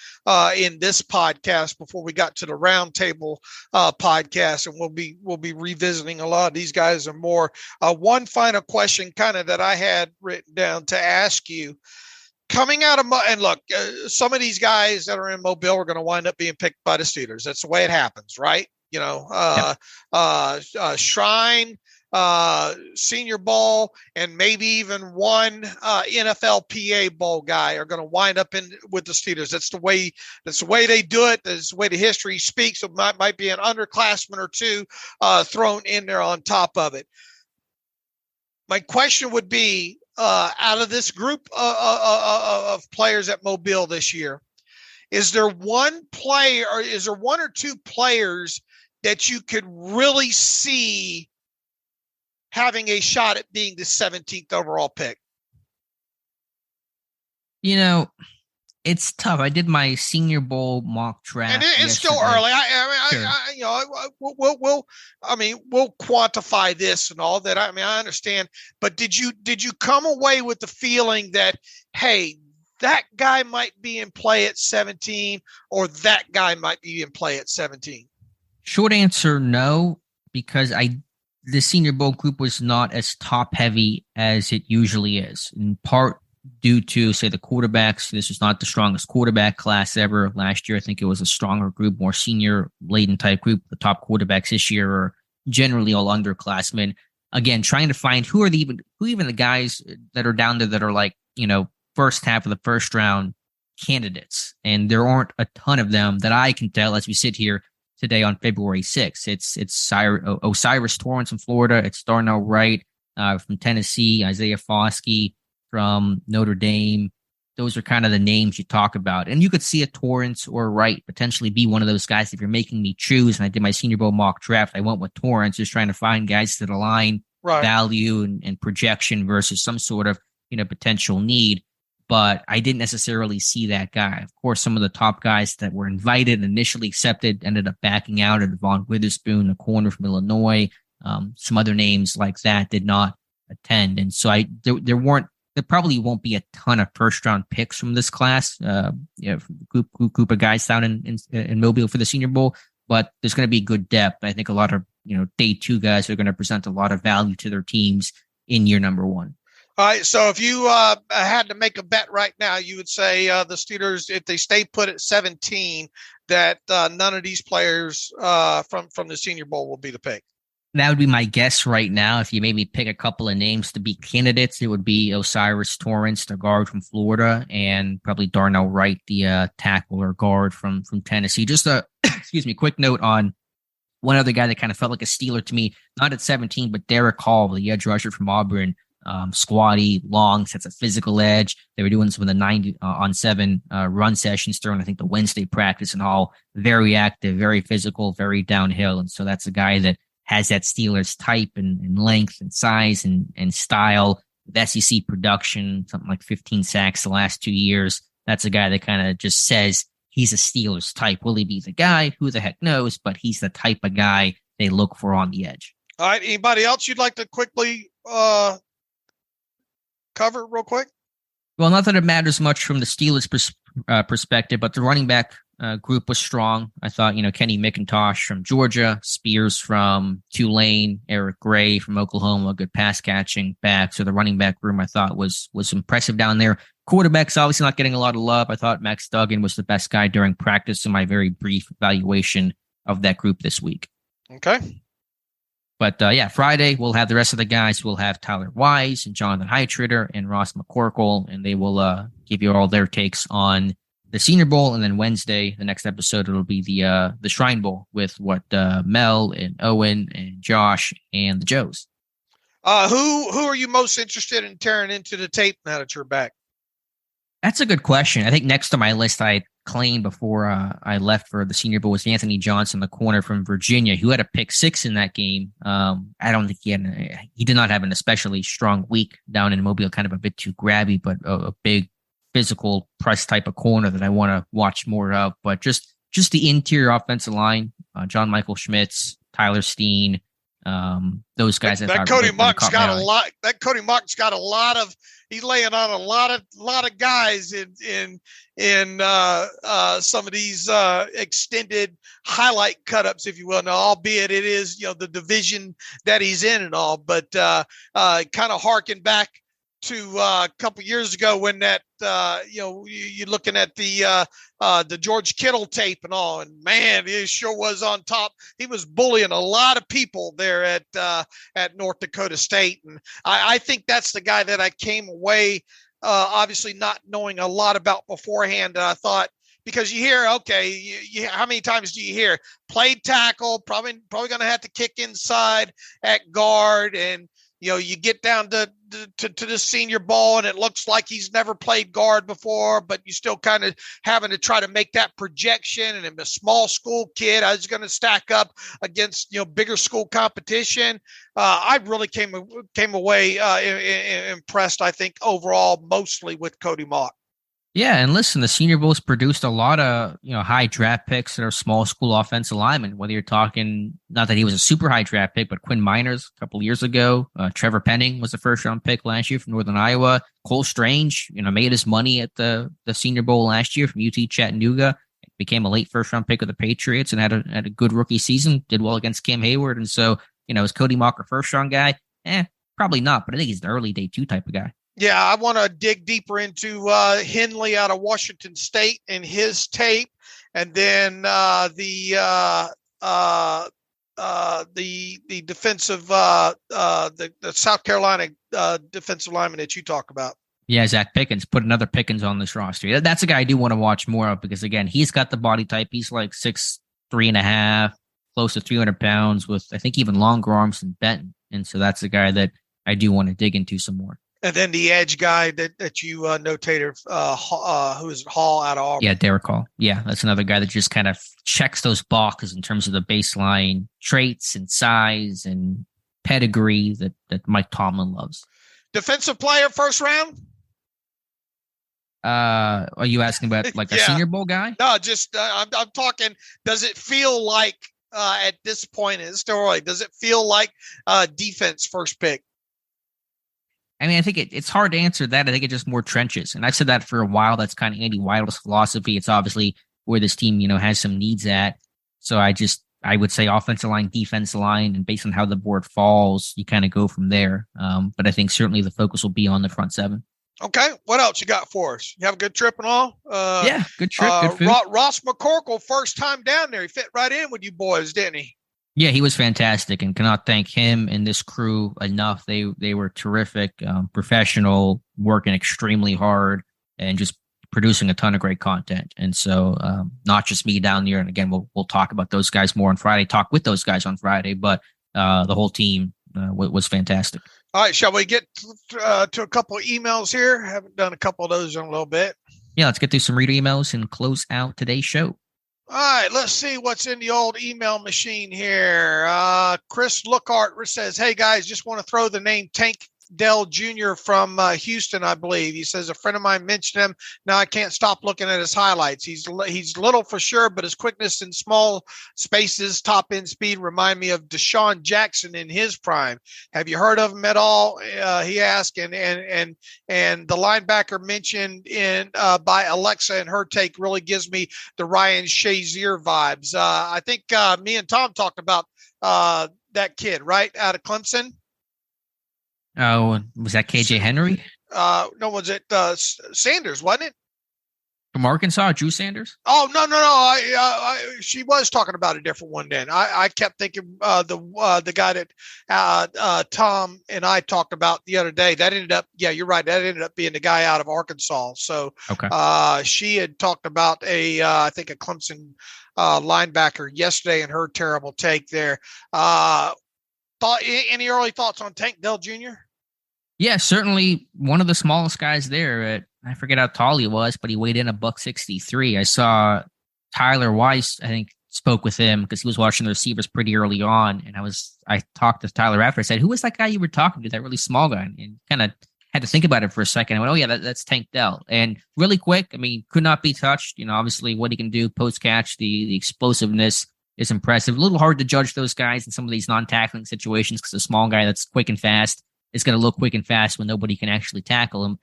in this podcast before we got to the roundtable podcast, and we'll be revisiting a lot of these guys and more. One final question, kind of that I had written down to ask you. Coming out of and look, some of these guys that are in Mobile are going to wind up being picked by the Steelers. That's the way it happens, right? Shrine, Senior Bowl, and maybe even one NFLPA Bowl guy are going to wind up with the Steelers. That's the way they do it. That's the way the history speaks. It might be an underclassman or two thrown in there on top of it. My question would be, out of this group of players at Mobile this year, is there one player, or is there one or two players that you could really see having a shot at being the 17th overall pick? It's tough. I did my Senior Bowl mock draft, and it's still early. We'll quantify this and all that. I understand, but did you come away with the feeling that, hey, that guy might be in play at 17, or that guy might be in play at 17? Short answer, no, because the Senior Bowl group was not as top heavy as it usually is, in part due to, say, the quarterbacks. This was not the strongest quarterback class ever. Last year, I think it was a stronger group, more senior laden type group. The top quarterbacks this year are generally all underclassmen. Again, trying to find who even the guys that are down there that are like, first half of the first round candidates. And there aren't a ton of them that I can tell as we sit here today on February 6th. It's Osiris Torrance from Florida. It's Darnell Wright from Tennessee, Isaiah Foskey from Notre Dame. Those are kind of the names you talk about. And you could see a Torrance or a Wright potentially be one of those guys if you're making me choose. And I did my Senior Bowl mock draft. I went with Torrance, just trying to find guys that align value and projection versus some sort of, potential need. But I didn't necessarily see that guy. Of course, some of the top guys that were invited, initially accepted, ended up backing out. And Devon Witherspoon, the corner from Illinois, some other names like that did not attend. And so there probably won't be a ton of first round picks from this class. Group of guys down in Mobile for the Senior Bowl, but there's going to be good depth. I think a lot of, day two guys are going to present a lot of value to their teams in year number one. All right. So if you had to make a bet right now, you would say the Steelers, if they stay put at 17, that none of these players from the Senior Bowl will be the pick. That would be my guess right now. If you made me pick a couple of names to be candidates, it would be Osiris Torrance, the guard from Florida, and probably Darnell Wright, the tackle or guard from Tennessee. Just a quick note on one other guy that kind of felt like a Steeler to me, not at 17, but Derek Hall, the edge rusher from Auburn. Squatty, long, sets a physical edge. They were doing some of the 9-on-7 run sessions during, I think, the Wednesday practice, and all very active, very physical, very downhill. And so that's a guy that has that Steelers type and length and size and style with SEC production, something like 15 sacks the last 2 years. That's a guy that kind of just says he's a Steelers type. Will he be the guy? Who the heck knows? But he's the type of guy they look for on the edge. All right. Anybody else you'd like to quickly cover real quick? Well, not that it matters much from the Steelers perspective, but the running back group was strong. I thought, Kenny McIntosh from Georgia, Spears from Tulane, Eric Gray from Oklahoma, good pass catching back. So the running back room I thought was impressive down there. Quarterback's obviously not getting a lot of love. I thought Max Duggan was the best guy during practice in my very brief evaluation of that group this week. Okay. But Friday we'll have the rest of the guys. We'll have Tyler Wise and Jonathan Heitritter and Ross McCorkle, and they will give you all their takes on the Senior Bowl. And then Wednesday, the next episode, it'll be the Shrine Bowl with what Mel and Owen and Josh and the Joes. Who are you most interested in tearing into the tape now that you're back? That's a good question. I think next to my list I claimed before I left for the Senior Bowl was Anthony Johnson, the corner from Virginia, who had a pick six in that game. I don't think he did not have an especially strong week down in Mobile, kind of a bit too grabby, but a big physical press type of corner that I want to watch more of. But just the interior offensive line, John Michael Schmitz, Tyler Steen, those guys. That Cody Mock's got a lot. That Cody Mock's got a lot of. He's laying on a lot of guys in some of these extended highlight cut-ups, if you will. Now, albeit it is the division that he's in and all, but kind of harken back to a couple years ago when that you're looking at the George Kittle tape and all, and man, he sure was on top. He was bullying a lot of people there at North Dakota State, and I think that's the guy that I came away obviously not knowing a lot about beforehand. And I thought, because you hear, okay, how many times do you hear played tackle, probably going to have to kick inside at guard, and you get down to the Senior Bowl and it looks like he's never played guard before, but you still kind of having to try to make that projection. And I'm a small school kid, I was going to stack up against, bigger school competition. I really came away impressed, I think, overall, mostly with Cody Mock. Yeah, and listen, the Senior Bowl's produced a lot of high draft picks that are small school offensive linemen. Whether you're talking, not that he was a super high draft pick, but Quinn Miners a couple of years ago, Trevor Penning was a first round pick last year from Northern Iowa. Cole Strange, made his money at the Senior Bowl last year from UT Chattanooga. Became a late first round pick of the Patriots and had a good rookie season. Did well against Cam Heyward, and so is Cody Mock a first round guy? Probably not, but I think he's the early day 2 type of guy. Yeah, I want to dig deeper into Henley out of Washington State and his tape, and then the the defensive the South Carolina defensive lineman that you talk about? Yeah, Zach Pickens. Put another Pickens on this roster. That's a guy I do want to watch more of because, again, he's got the body type. He's like 6'3.5", close to 300 pounds with, I think, even longer arms than Benton. And so that's a guy that I do want to dig into some more. And then the edge guy that you notated, who is it, Hall out of Auburn? Yeah, Derek Hall. Yeah, that's another guy that just kind of checks those boxes in terms of the baseline traits and size and pedigree that Mike Tomlin loves. Defensive player first round? Are you asking about like a Senior Bowl guy? No, just I'm talking. Does it feel like at this point in the story? Does it feel like defense first pick? I mean, I think it's hard to answer that. I think it's just more trenches, and I've said that for a while. That's kind of Andy Weidl's philosophy. It's obviously where this team, has some needs at. So I would say offensive line, defensive line, and based on how the board falls, you kind of go from there. But I think certainly the focus will be on the front seven. Okay. What else you got for us? You have a good trip and all? Yeah, good trip, good food. Ross McCorkle, first time down there. He fit right in with you boys, didn't he? Yeah, he was fantastic and cannot thank him and this crew enough. They were terrific, professional, working extremely hard and just producing a ton of great content. And so not just me down there. And again, we'll talk about those guys more on Friday, talk with those guys on Friday, but the whole team was fantastic. All right, shall we get to a couple of emails here? Haven't done a couple of those in a little bit. Yeah, let's get through some reader emails and close out today's show. All right, let's see what's in the old email machine here. Chris Lookhart says, hey, guys, just want to throw the name Tank Dell Jr. from Houston, I believe. He says, a friend of mine mentioned him. Now I can't stop looking at his highlights. He's little for sure, but his quickness in small spaces, top end speed remind me of Deshaun Jackson in his prime. Have you heard of him at all? He asked, and the linebacker mentioned by Alexa and her take really gives me the Ryan Shazier vibes. I think me and Tom talked about that kid, right, out of Clemson. Oh, was that KJ Henry? No, was it Sanders, wasn't it? From Arkansas, Drew Sanders? Oh, no. She was talking about a different one then. I kept thinking the guy that Tom and I talked about the other day. That ended up, yeah, you're right. That ended up being the guy out of Arkansas. So okay. She had talked about I think a Clemson linebacker yesterday and her terrible take there. Any early thoughts on Tank Dell Jr.? Yeah, certainly one of the smallest guys there. I forget how tall he was, but he weighed in $163. I saw Tyler Weiss, I think, spoke with him because he was watching the receivers pretty early on. And I talked to Tyler after. I said, who was that guy you were talking to, that really small guy? And kind of had to think about it for a second. I went, oh, yeah, that's Tank Dell. And really quick, I mean, could not be touched. Obviously what he can do post-catch, the explosiveness is impressive. A little hard to judge those guys in some of these non-tackling situations because a small guy that's quick and fast is going to look quick and fast when nobody can actually tackle him.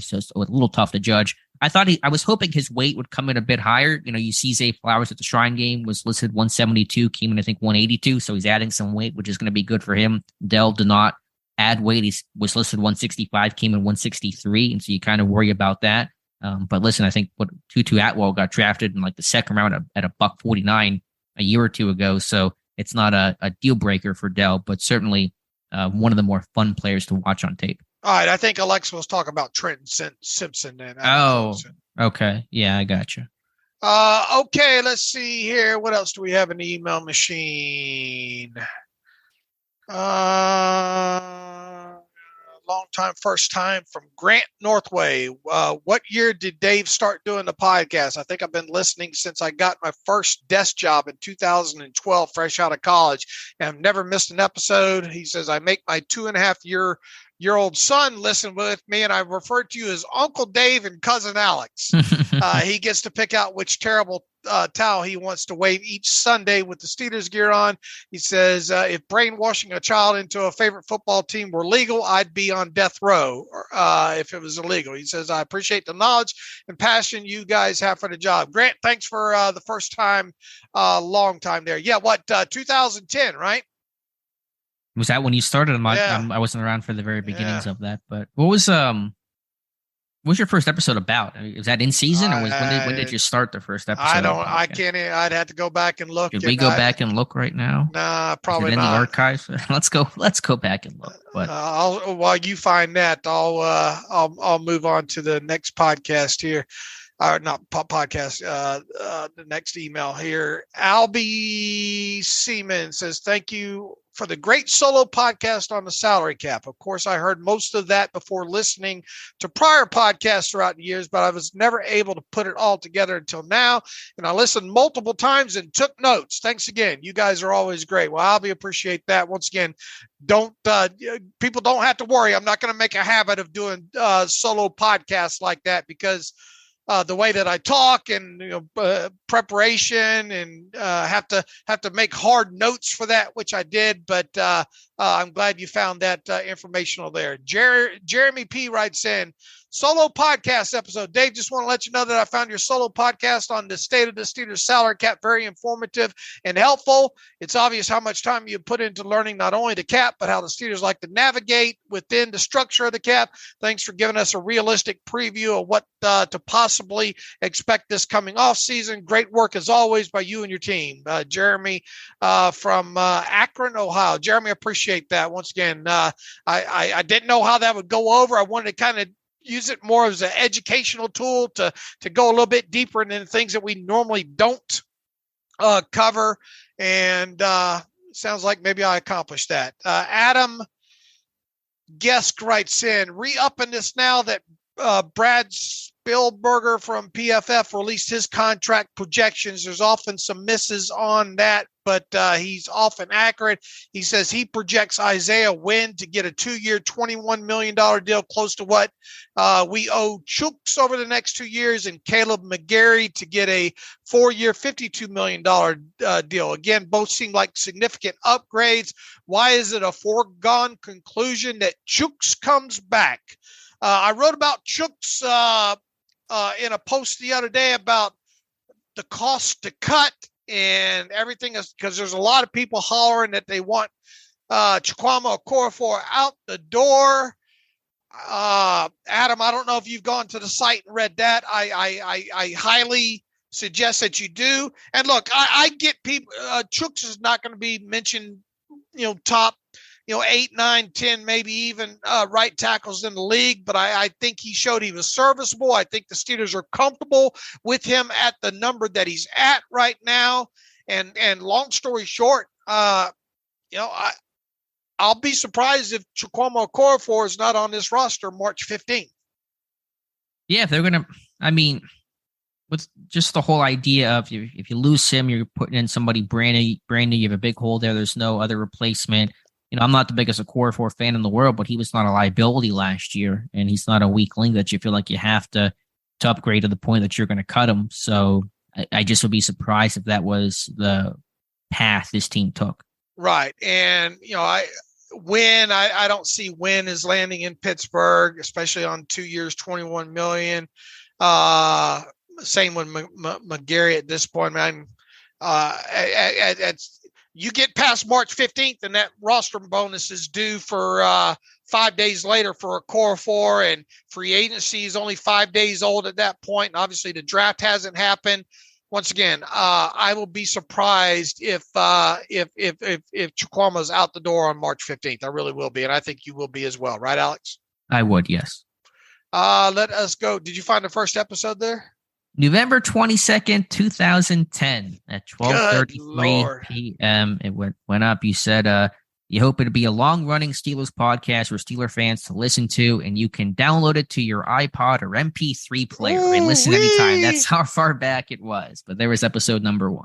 So it's a little tough to judge. I was hoping his weight would come in a bit higher. You see Zay Flowers at the Shrine game was listed 172, came in, I think, 182. So he's adding some weight, which is going to be good for him. Dell did not add weight. He was listed 165, came in 163. And so you kind of worry about that. But listen, I think Tutu Atwell got drafted in like the second round at $149 a year or two ago. So it's not a deal breaker for Dell, but certainly one of the more fun players to watch on tape. All right. I think Alexa was talking about Trenton Simpson then. Oh, okay. Yeah, I got you. Okay. Let's see here. What else do we have in the email machine? Long time, first time from Grant Northway. What year did Dave start doing the podcast? I think I've been listening since I got my first desk job in 2012, fresh out of college, and I've never missed an episode. He says, I make my 2.5-year-old son listen with me, and I refer to you as Uncle Dave and Cousin Alex. He gets to pick out which terrible towel he wants to wave each Sunday with the Steelers gear on. He says, if brainwashing a child into a favorite football team were legal, I'd be on death row if it was illegal. He says, I appreciate the knowledge and passion you guys have for the job. Grant, thanks for the first time, long time there. Yeah, 2010, right? Was that when you started? I wasn't around for the very beginnings of that, but what was What's your first episode about? I mean, is that in season, or when did you start the first episode? I can't. I'd have to go back and look. Should we go back and look right now? Nah, probably is it in not. The archives? Let's go back and look. But while you find that, I'll move on to the next podcast here. Not podcast, the next email here. Albie Seaman says, thank you for the great solo podcast on the salary cap. Of course, I heard most of that before listening to prior podcasts throughout the years, but I was never able to put it all together until now. And I listened multiple times and took notes. Thanks again. You guys are always great. Well, Albie, appreciate that. Once again, people don't have to worry. I'm not going to make a habit of doing solo podcasts like that, because the way that I talk and preparation and have to make hard notes for that, which I did. But I'm glad you found that informational there. Jeremy P writes in, solo podcast episode. Dave, just want to let you know that I found your solo podcast on the state of the Steelers salary cap very informative and helpful. It's obvious how much time you put into learning not only the cap, but how the Steelers like to navigate within the structure of the cap. Thanks for giving us a realistic preview of what to possibly expect this coming off season. Great work as always by you and your team. Jeremy from Akron, Ohio. Jeremy, appreciate that. Once again, I didn't know how that would go over. I wanted to kind of use it more as an educational tool to go a little bit deeper into things that we normally don't cover. And sounds like maybe I accomplished that. Adam Guest writes in, re-upping this now that Brad Spielberger from PFF released his contract projections. There's often some misses on that, but he's often accurate. He says he projects Isaiah Wynn to get a 2-year, $21 million deal, close to what we owe Chooks over the next 2 years, and Caleb McGarry to get a 4-year, $52 million deal. Again, both seem like significant upgrades. Why is it a foregone conclusion that Chooks comes back? I wrote about Chooks in a post the other day about the cost to cut and everything, because there's a lot of people hollering that they want Chukwuma Okorafor out the door. Adam, I don't know if you've gone to the site and read that. I highly suggest that you do. And look, I get people. Chooks is not going to be mentioned, top 8, 9, 10, maybe even right tackles in the league. But I think he showed he was serviceable. I think the Steelers are comfortable with him at the number that he's at right now. And long story short, I'll be surprised if Chukwuma Okorafor is not on this roster March 15th. Yeah, if they're going to, with just the whole idea of if you lose him, you're putting in somebody brand new, you have a big hole there. There's no other replacement. I'm not the biggest Okorafor fan in the world, but he was not a liability last year, and he's not a weak link that you feel like you have to upgrade to the point that you're going to cut him. So I just would be surprised if that was the path this team took. Right. And, I don't see Wynn is landing in Pittsburgh, especially on 2 years, $21 million. Same with McGarry at this point, man. You get past March 15th and that roster bonus is due for 5 days later for Okorafor, and free agency is only 5 days old at that point. And obviously the draft hasn't happened. Once again, I will be surprised if Chukwuma's out the door on March 15th. I really will be. And I think you will be as well. Right, Alex? I would. Yes. Let us go. Did you find the first episode there? November 22nd, 2010 at 12:33 p.m. It went up. You said you hope it'd be a long-running Steelers podcast for Steeler fans to listen to, and you can download it to your iPod or MP3 player and listen anytime. That's how far back it was. But there was episode number 1.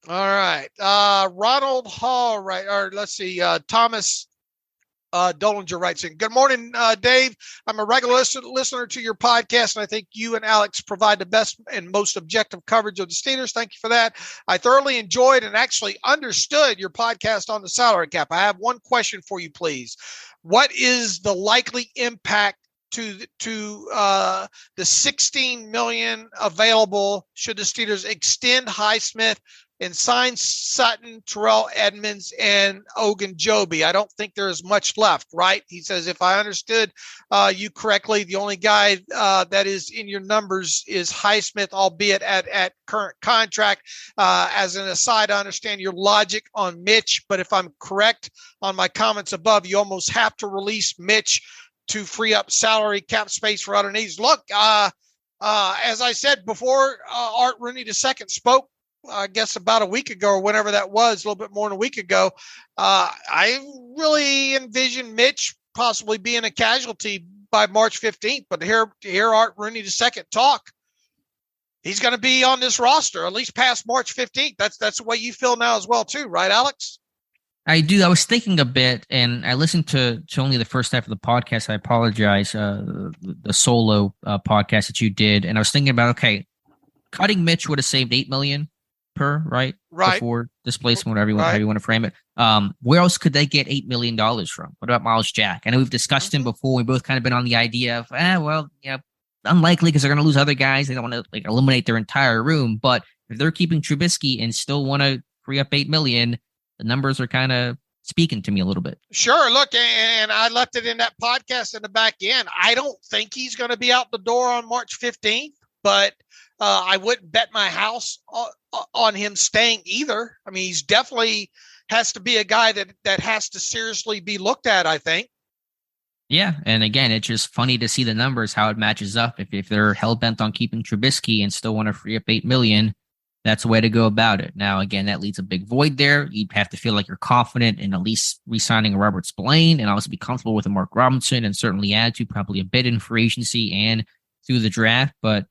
All right. Ronald Hall, right? Or let's see. Thomas Dolinger writes in, good morning, Dave. I'm a regular listener to your podcast, and I think you and Alex provide the best and most objective coverage of the Steelers. Thank you for that. I thoroughly enjoyed and actually understood your podcast on the salary cap. I have one question for you, please. What is the likely impact to the $16 million available should the Steelers extend Highsmith and sign Sutton, Terrell Edmonds, and Ogunjobi. I don't think there is much left, right? He says, if I understood you correctly, the only guy that is in your numbers is Highsmith, albeit at current contract. As an aside, I understand your logic on Mitch, but if I'm correct on my comments above, you almost have to release Mitch to free up salary cap space for other needs. Look, as I said before, Art Rooney II spoke, I guess about a week ago or whenever that was, a little bit more than a week ago. I really envision Mitch possibly being a casualty by March 15th, but to hear Art Rooney II talk, he's going to be on this roster at least past March 15th. That's the way you feel now as well too, right, Alex? I do. I was thinking a bit, and I listened to only the first half of the podcast. I apologize, the solo podcast that you did, and I was thinking about, okay, cutting Mitch would have saved $8 million per, right? Before displacement, whatever how you want to frame it. Where else could they get $8 million from? What about Miles Jack? I know we've discussed him before. We've both kind of been on the idea of, unlikely because they're going to lose other guys. They don't want to eliminate their entire room. But if they're keeping Trubisky and still want to free up $8 million, the numbers are kind of speaking to me a little bit. Sure. Look, and I left it in that podcast in the back end. I don't think he's going to be out the door on March 15th, but I wouldn't bet my house on him staying either. I mean, he's definitely has to be a guy that has to seriously be looked at, I think. Yeah, and again, it's just funny to see the numbers, how it matches up. If they're hell-bent on keeping Trubisky and still want to free up $8 million, that's the way to go about it. Now, again, that leaves a big void there. You'd have to feel like you're confident in at least re-signing a Robert Spillane and also be comfortable with a Mark Robinson and certainly add to probably a bit in free agency and through the draft, but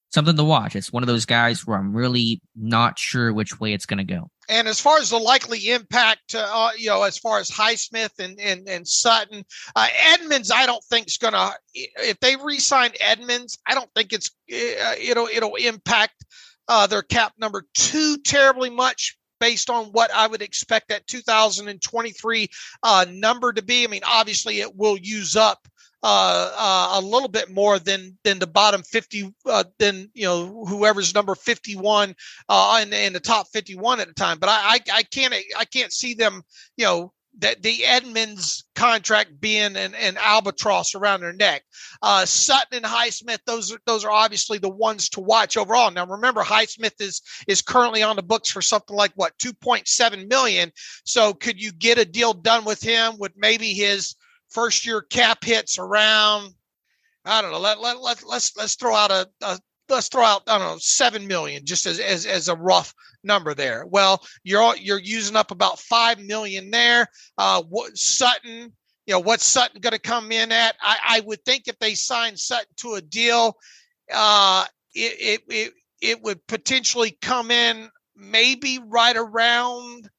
something to watch. It's one of those guys where I'm really not sure which way it's going to go. And as far as the likely impact, as far as Highsmith and Sutton, Edmonds, I don't think is going to. If they re-sign Edmonds, I don't think it'll impact their cap number too terribly much, based on what I would expect that 2023 number to be. I mean, obviously, it will use up a little bit more than the bottom 50, than whoever's number 51 in the top 51 at the time. But I can't see them, that the Edmonds contract being an albatross around their neck. Sutton and Highsmith, those are obviously the ones to watch overall. Now remember, Highsmith is currently on the books for something like $2.7 million. So could you get a deal done with him with maybe his first year cap hits around, I don't know, let's throw out I don't know, 7 million just as a rough number there. Well, you're using up about 5 million there. What's Sutton going to come in at? I would think if they sign Sutton to a deal, it would potentially come in maybe right around,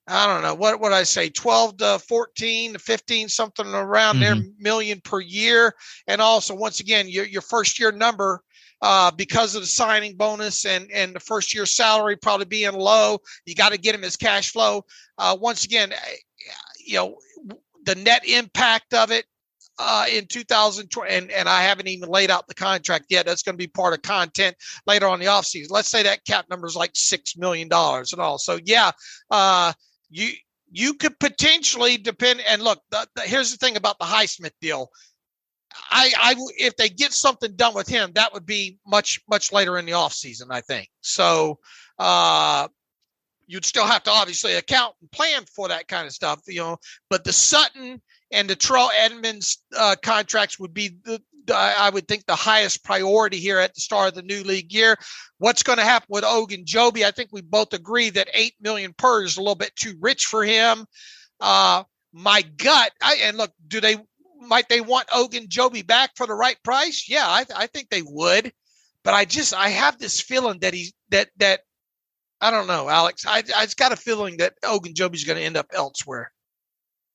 I don't know, what would I say, 12 to 14 to 15, something around there, million per year. And also, once again, your first year number, because of the signing bonus and the first year salary probably being low, you got to get him his cash flow. Once again, the net impact of it in 2020, and I haven't even laid out the contract yet. That's going to be part of content later on in the offseason. Let's say that cap number is like $6 million and all. So yeah, you could potentially depend. And look, here's the thing about the Highsmith deal. If they get something done with him, that would be much later in the offseason, I think. So you'd still have to obviously account and plan for that kind of stuff, But the Sutton and the Terrell Edmonds contracts would be I would think the highest priority here at the start of the new league year. What's going to happen with Ogunjobi? I think we both agree that $8 million per is a little bit too rich for him. My gut, might they want Ogunjobi back for the right price? Yeah, I think they would. But I have this feeling that that I don't know, Alex. I just got a feeling that Ogunjobi is going to end up elsewhere.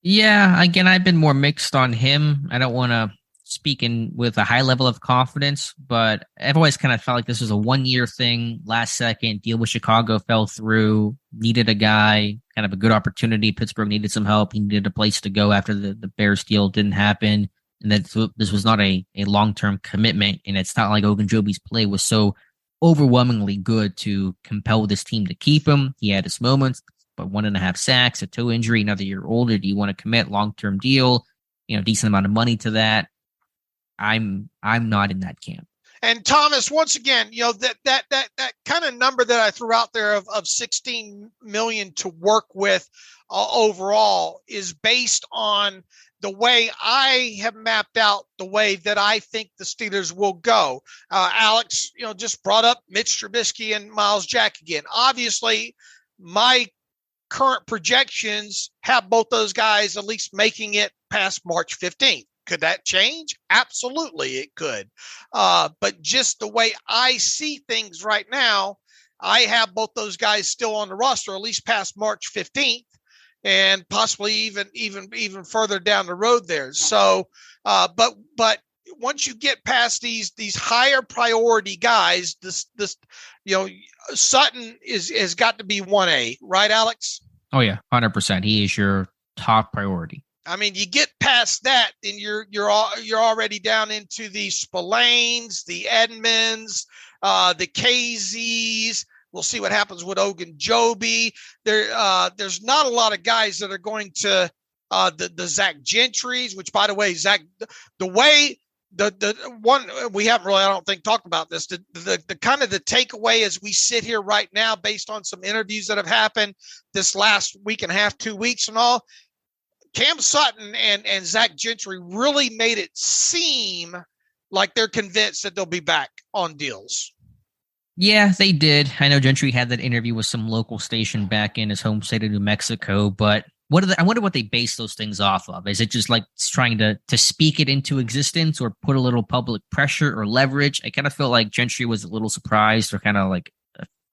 Yeah, again, I've been more mixed on him. I don't want to speak with a high level of confidence, but I've always kind of felt like this was a 1-year thing. Last second deal with Chicago fell through, needed a guy, kind of a good opportunity. Pittsburgh needed some help. He needed a place to go after the Bears deal didn't happen. And that this was not a long-term commitment. And it's not like Ogunjobi's play was so overwhelmingly good to compel this team to keep him. He had his moments, but 1.5 sacks, a toe injury, another year older. Do you want to commit long-term deal? Decent amount of money to that. I'm not in that camp. And Thomas, once again, that kind of number that I threw out there of 16 million to work with overall is based on the way I have mapped out the way that I think the Steelers will go. Alex, just brought up Mitch Trubisky and Miles Jack again. Obviously, my current projections have both those guys at least making it past March 15th. Could that change? Absolutely, it could. But just the way I see things right now, I have both those guys still on the roster, at least past March 15th, and possibly even further down the road there. So, but once you get past these higher priority guys, this Sutton has got to be 1A, right, Alex? Oh yeah, 100%. He is your top priority. I mean, you get past that, and you're already down into the Spillanes, the Edmonds, the KZs. We'll see what happens with Ogunjobi. There's not a lot of guys that are going to the Zach Gentrys, which, by the way, Zach, the way the one we haven't really, I don't think, talked about this. The kind of the takeaway as we sit here right now, based on some interviews that have happened this last week and a half, 2 weeks, and all. Cam Sutton and Zach Gentry really made it seem like they're convinced that they'll be back on deals. Yeah, they did. I know Gentry had that interview with some local station back in his home state of New Mexico, but I wonder what they base those things off of. Is it just like trying to speak it into existence or put a little public pressure or leverage? I kind of feel like Gentry was a little surprised or kind of like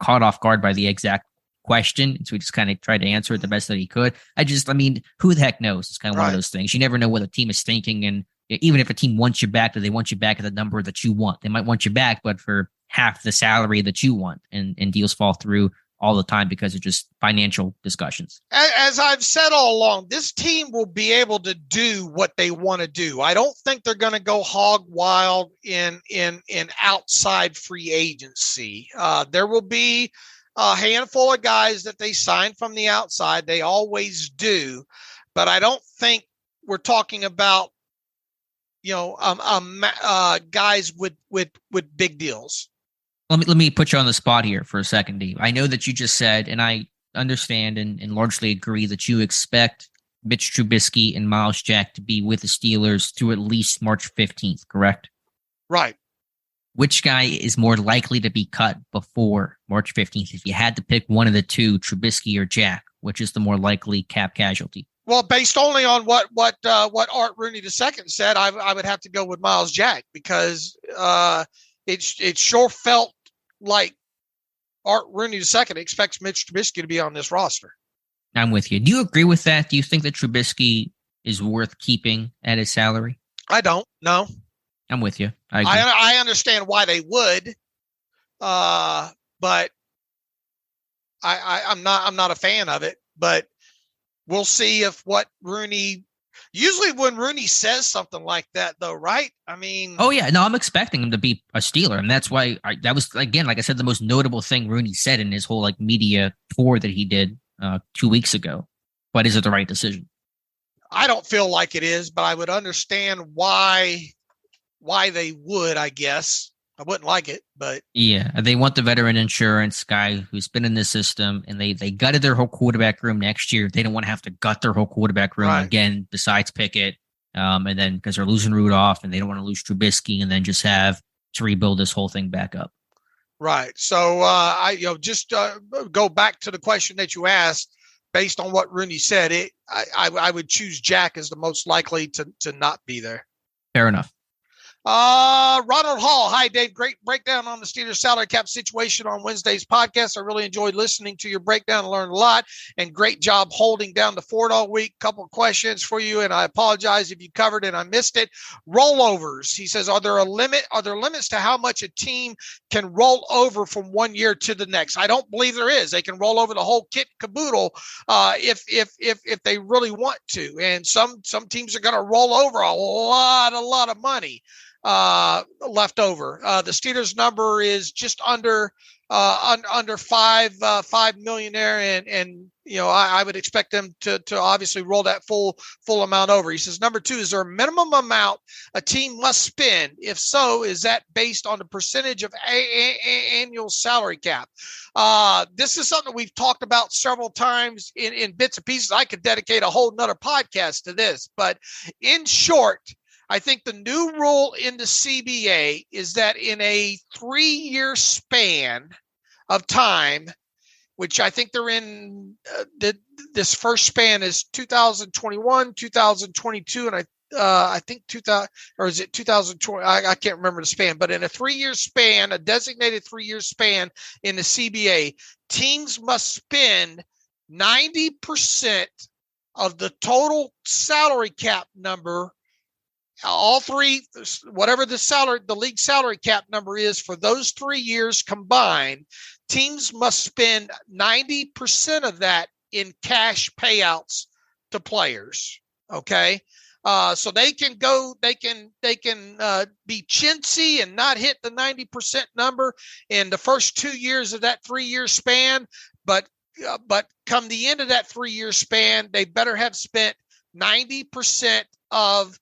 caught off guard by the exact question, so he just kind of tried to answer it the best that he could. Who the heck knows? It's kind of one of those things. You never know what a team is thinking, and even if a team wants you back, do they want you back at the number that you want? They might want you back, but for half the salary that you want, and deals fall through all the time because of just financial discussions. As I've said all along, this team will be able to do what they want to do. I don't think they're going to go hog wild in outside free agency. There will be a handful of guys that they sign from the outside. They always do, but I don't think we're talking about, guys with big deals. Let me put you on the spot here for a second, Dave. I know that you just said, and I understand and largely agree, that you expect Mitch Trubisky and Miles Jack to be with the Steelers through at least March 15th, correct? Right. Which guy is more likely to be cut before March 15th? If you had to pick one of the two, Trubisky or Jack, which is the more likely cap casualty? Well, based only on what Art Rooney II said, I would have to go with Miles Jack, because it sure felt like Art Rooney II expects Mitch Trubisky to be on this roster. I'm with you. Do you agree with that? Do you think that Trubisky is worth keeping at his salary? I don't. No. I'm with you. I understand why they would, but I'm not a fan of it. But we'll see if what Rooney. Usually, when Rooney says something like that, though, right? I mean, oh yeah, no, I'm expecting him to be a Steeler, and that's why that was, again, like I said, the most notable thing Rooney said in his whole media tour that he did 2 weeks ago. But is it the right decision? I don't feel like it is, but I would understand why they would, I guess. I wouldn't like it, but yeah, they want the veteran insurance guy who's been in the system, and they gutted their whole quarterback room next year. They don't want to have to gut their whole quarterback room again, besides Pickett, and then because they're losing Rudolph, and they don't want to lose Trubisky, and then just have to rebuild this whole thing back up. Right. So just go back to the question that you asked. Based on what Rooney said, I would choose Jack as the most likely to not be there. Fair enough. Ronald Hall. Hi, Dave. Great breakdown on the Steelers salary cap situation on Wednesday's podcast. I really enjoyed listening to your breakdown and learned a lot, and great job holding down the fort all week. Couple of questions for you, and I apologize if you covered it and I missed it. Rollovers. He says, are there limits to how much a team can roll over from 1 year to the next? I don't believe there is. They can roll over the whole kit and caboodle if they really want to. And some teams are going to roll over a lot of money. left over. The Steelers number is just under 5 million there, and I would expect them to obviously roll that full amount over. He says, number 2, is there a minimum amount a team must spend? If so, is that based on the percentage of annual salary cap? This is something we've talked about several times in bits and pieces. I could dedicate a whole nother podcast to this, but in short, I think the new rule in the CBA is that in a 3-year span of time, which I think they're in, this first span is 2021, 2022, and I think 2000, or is it 2020? I can't remember the span, but in a 3-year span, a designated 3-year span in the CBA, teams must spend 90% of the total salary cap number. All three, whatever the league salary cap number is for those 3 years combined, teams must spend 90% of that in cash payouts to players. Okay. So they can be chintzy and not hit the 90% number in the first 2 years of that 3-year span. But come the end of that 3-year span, they better have spent 90% of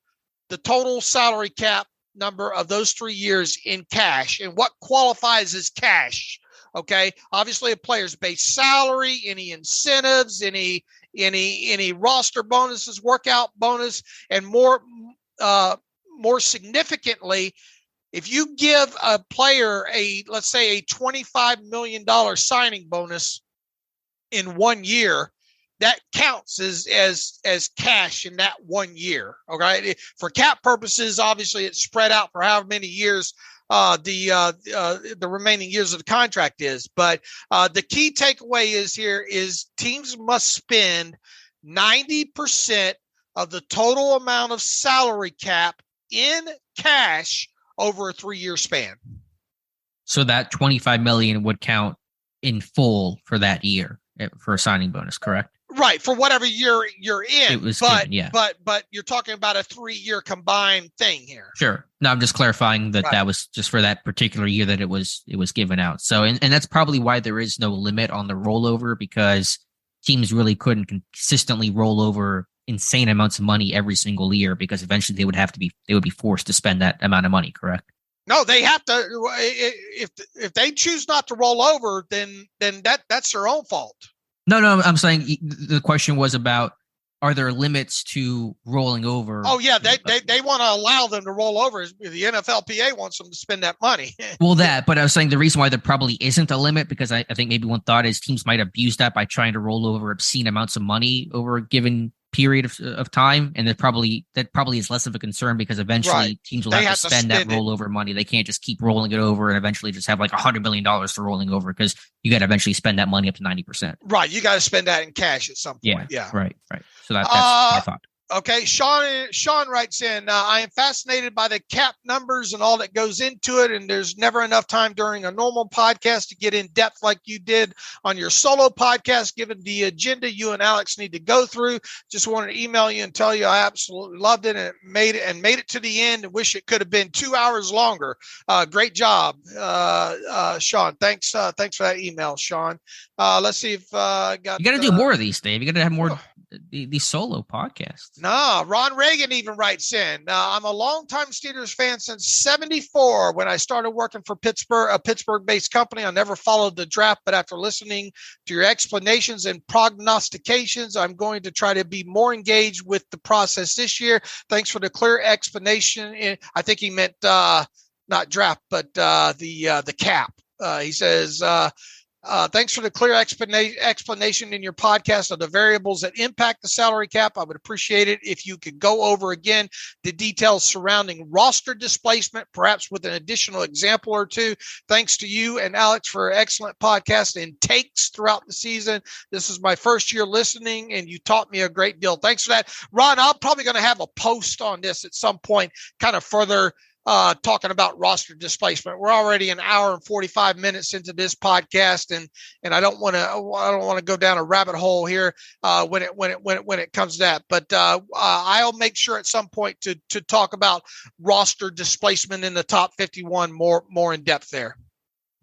the total salary cap number of those 3 years in cash. And what qualifies as cash? Okay. Obviously a player's base salary, any incentives, any roster bonuses, workout bonus, and more significantly, if you give a player let's say a $25 million signing bonus in 1 year, that counts as cash in that 1 year. Okay. For cap purposes, obviously it's spread out for however many years the remaining years of the contract is. But the key takeaway is teams must spend 90% of the total amount of salary cap in cash over a 3-year span. So that $25 million would count in full for that year for a signing bonus, correct? Right, for whatever year you're in. It was given, yeah. But you're talking about a 3-year combined thing here. Sure. No, I'm just clarifying that that was just for that particular year that it was given out. So, and that's probably why there is no limit on the rollover, because teams really couldn't consistently roll over insane amounts of money every single year, because eventually they would be forced to spend that amount of money, correct? No, they have to. If they choose not to roll over, then that's their own fault. No, I'm saying the question was about, are there limits to rolling over? Oh, yeah, they want to allow them to roll over. The NFLPA wants them to spend that money. Well, but I was saying the reason why there probably isn't a limit, because I think maybe one thought is teams might abuse that by trying to roll over obscene amounts of money over a given period of time, and that probably is less of a concern, because eventually teams will have to spend that rollover money. They can't just keep rolling it over and eventually just have like $100 million for rolling over, because you got to eventually spend that money up to 90%. Right, you got to spend that in cash at some point. Yeah. Right. So that's my thought. Okay, Sean writes in, I am fascinated by the cap numbers and all that goes into it, and there's never enough time during a normal podcast to get in depth like you did on your solo podcast, given the agenda you and Alex need to go through. Just wanted to email you and tell you I absolutely loved it and made it to the end, and wish it could have been 2 hours longer. Great job, Sean. Thanks for that email, Sean. Let's see if you got to do more of these, Dave. You got to have more these solo podcasts. No, Ron Reagan even writes in, I'm a longtime Steelers fan since 74 when I started working for Pittsburgh, a Pittsburgh-based company. I never followed the draft, but after listening to your explanations and prognostications, I'm going to try to be more engaged with the process this year. Thanks for the clear explanation. I think he meant not draft, but the cap. He says, thanks for the clear explanation in your podcast of the variables that impact the salary cap. I would appreciate it if you could go over again the details surrounding roster displacement, perhaps with an additional example or two. Thanks to you and Alex for excellent podcast and takes throughout the season. This is my first year listening, and you taught me a great deal. Thanks for that. Ron, I'm probably going to have a post on this at some point, kind of further talking about roster displacement. We're already an hour and 45 minutes into this podcast, and I don't want to go down a rabbit hole here when it comes to that. But I'll make sure at some point to talk about roster displacement in the top 51 more in depth there.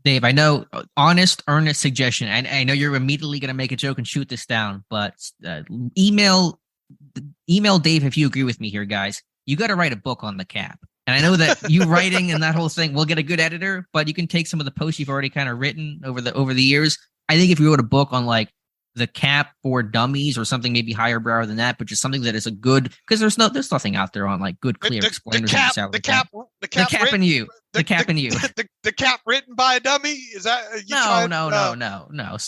Dave, I know, honest, earnest suggestion. And I know you're immediately going to make a joke and shoot this down, but email Dave if you agree with me here, guys. You got to write a book on the cap. And I know that you writing and that whole thing will get a good editor, but you can take some of the posts you've already kind of written over the years. I think if you wrote a book on like the cap for dummies or something maybe higher brow than that, but just something that is a good, because there's nothing out there on like good clear explainers. The cap and you. The cap and you. The cap written by a dummy? Is that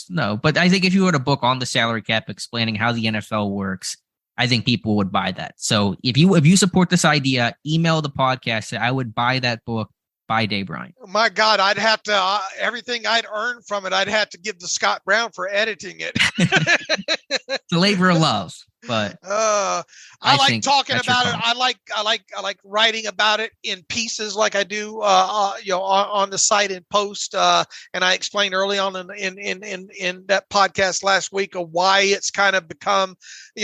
No. But I think if you wrote a book on the salary cap explaining how the NFL works, I think people would buy that. So if you support this idea, email the podcast. I would buy that book by Dave Bryan. My God, I'd have to everything I'd earn from it, I'd have to give to Scott Brown for editing it. It's a labor of love, but I like talking about it. I like writing about it in pieces, like I do, on the site in post. And I explained early on in that podcast last week of why it's kind of become,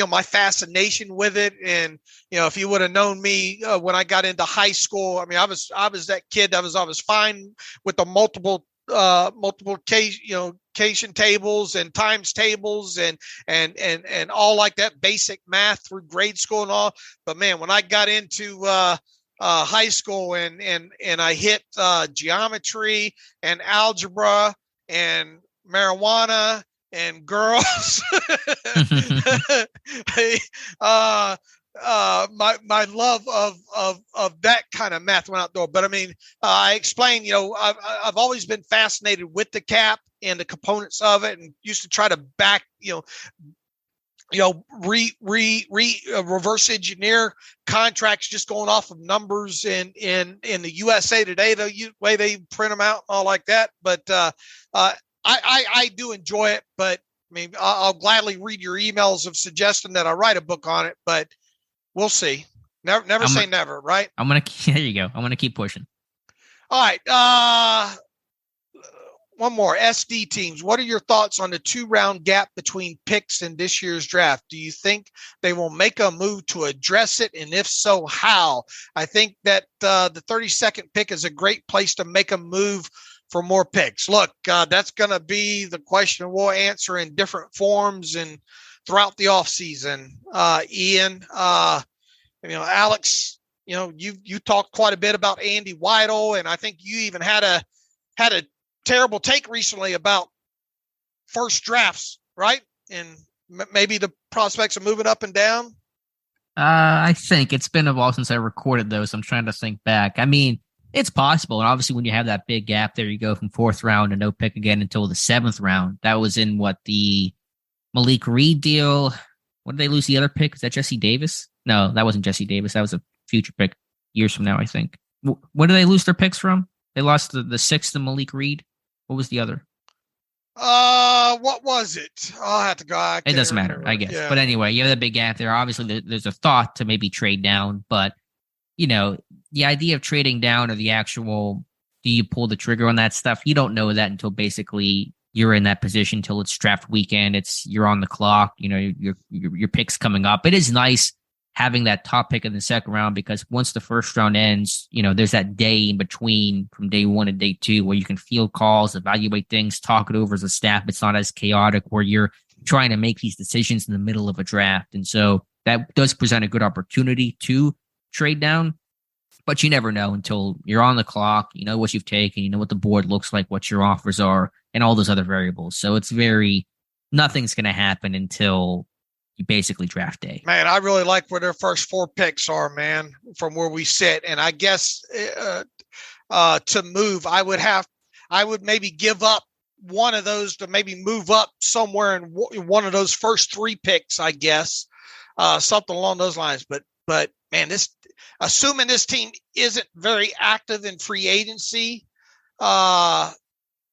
my fascination with it. And if you would have known me when I got into high school, I mean, I was that kid that I was fine with the multiplication tables and times tables and all like that basic math through grade school and all. But man, when I got into high school and I hit geometry and algebra and marijuana and girls, my love of that kind of math went out the door. But I mean, I explained, I've always been fascinated with the cap and the components of it, and used to try to back, reverse engineer contracts just going off of numbers in the USA Today, the way they print them out and all like that. But I do enjoy it. But I mean, I'll gladly read your emails of suggesting that I write a book on it. But we'll see. Never say never, right? There you go. I'm gonna keep pushing. All right. One more. SD teams. What are your thoughts on the 2-round gap between picks in this year's draft? Do you think they will make a move to address it? And if so, how? I think that the 32nd pick is a great place to make a move for more picks. Look, that's going to be the question we'll answer in different forms and throughout the offseason. Ian, Alex, you talked quite a bit about Andy Weidel, and I think you even had a terrible take recently about first drafts, right? And maybe the prospects are moving up and down. I think it's been a while since I recorded those. I'm trying to think back. I mean, it's possible. And obviously when you have that big gap there, you go from 4th round and no pick again until the 7th round. That was in the Malik Reed deal. What did they lose the other pick? Is that Jesse Davis? No, that wasn't Jesse Davis. That was a future pick years from now, I think. What did they lose their picks from? They lost the 6th to Malik Reed. What was the other? What was it? I'll have to go. It doesn't matter, I guess. Yeah. But anyway, you have that big gap there. Obviously, there's a thought to maybe trade down, but the idea of trading down or the actual, do you pull the trigger on that stuff? You don't know that until basically you're in that position until it's draft weekend. You're on the clock. Your pick's coming up. It is nice having that top pick in the 2nd round, because once the 1st round ends, there's that day in between from day 1 and day 2 where you can field calls, evaluate things, talk it over as a staff. It's not as chaotic where you're trying to make these decisions in the middle of a draft. And so that does present a good opportunity to trade down, but you never know until you're on the clock. You know what you've taken, you know what the board looks like, what your offers are, and all those other variables. So nothing's going to happen until basically draft day. Man, I really like where their first 4 picks are, man, from where we sit. And I guess to move, I would maybe give up one of those to maybe move up somewhere in one of those first 3 picks, I guess, something along those lines. But man, assuming this team isn't very active in free agency,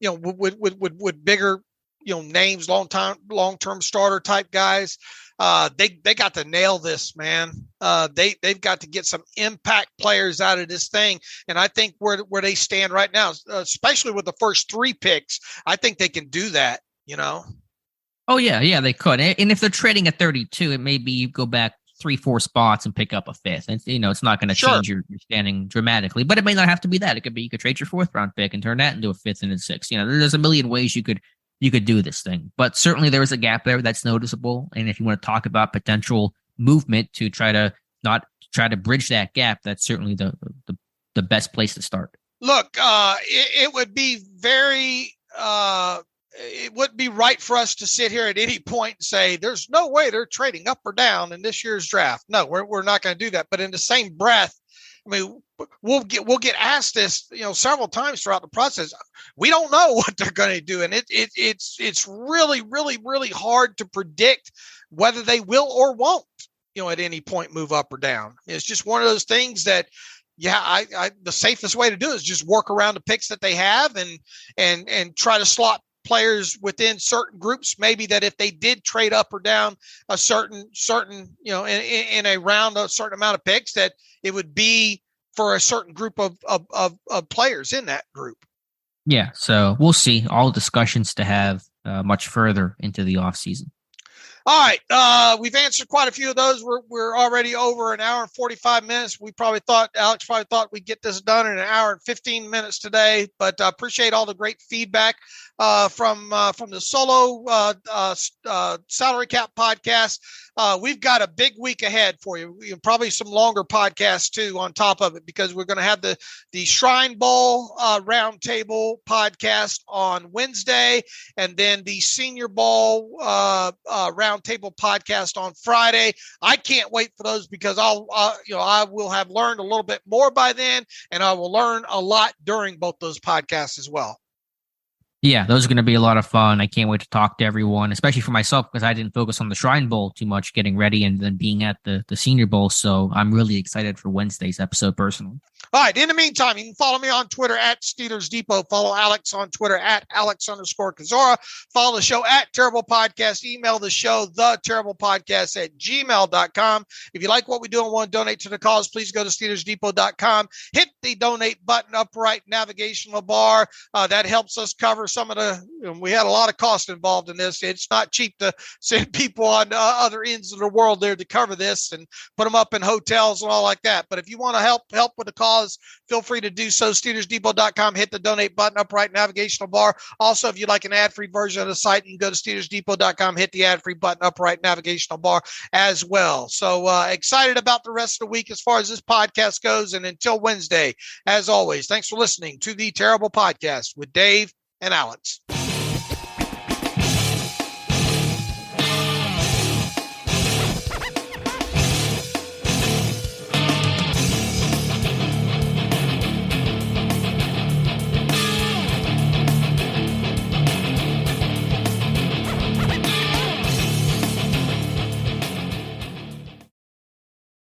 with bigger names, long-term starter type guys. They got to nail this, man. They've got to get some impact players out of this thing. And I think where they stand right now, especially with the first 3 picks, I think they can do that, Oh, yeah, they could. And if they're trading at 32, it may be you go back 3-4 spots and pick up a 5th. And, it's not going to change your standing dramatically, but it may not have to be that. It could be you could trade your 4th round pick and turn that into a 5th and a 6th. There's a million ways you could do this thing. But certainly there is a gap there that's noticeable. And if you want to talk about potential movement to try to bridge that gap, that's certainly the best place to start. Look, it would be very it wouldn't be right for us to sit here at any point and say there's no way they're trading up or down in this year's draft. No, we're not going to do that. But in the same breath, I mean, we'll get asked this, several times throughout the process. We don't know what they're going to do, and it's really, really, really hard to predict whether they will or won't, at any point move up or down. It's just one of those things that, the safest way to do it is just work around the picks that they have and try to slot players within certain groups. Maybe that if they did trade up or down a certain in a round, a certain amount of picks, that it would be for a certain group of players in that group. Yeah, so we'll see. All discussions to have much further into the offseason. All right, we've answered quite a few of those. We're already over an hour and 45 minutes. Alex probably thought we'd get this done in an hour and 15 minutes today, but appreciate all the great feedback from the solo salary cap podcast. We've got a big week ahead for you. Probably some longer podcasts too on top of it, because we're going to have the Shrine Bowl roundtable podcast on Wednesday, and then the Senior Bowl roundtable podcast on Friday. I can't wait for those, because I will have learned a little bit more by then, and I will learn a lot during both those podcasts as well. Yeah, those are going to be a lot of fun. I can't wait to talk to everyone, especially for myself, because I didn't focus on the Shrine Bowl too much getting ready and then being at the Senior Bowl. So I'm really excited for Wednesday's episode personally. All right. In the meantime, you can follow me on Twitter at Steelers Depot. Follow Alex on Twitter at Alex_Kozora. Follow the show at Terrible Podcast. Email the show, theterriblepodcast@gmail.com. If you like what we do and want to donate to the cause, please go to SteelersDepot.com. Hit the donate button up right navigational bar. That helps us cover some of we had a lot of cost involved in this. It's not cheap to send people on other ends of the world there to cover this and put them up in hotels and all like that. But if you want to help with the cause, feel free to do so. SteelersDepot.com. Hit the donate button up right navigational bar. Also, if you'd like an ad-free version of the site, you can go to SteelersDepot.com. Hit the ad-free button up right navigational bar as well. So excited about the rest of the week as far as this podcast goes. And until Wednesday, as always, thanks for listening to the Terrible Podcast with Dave and Alex.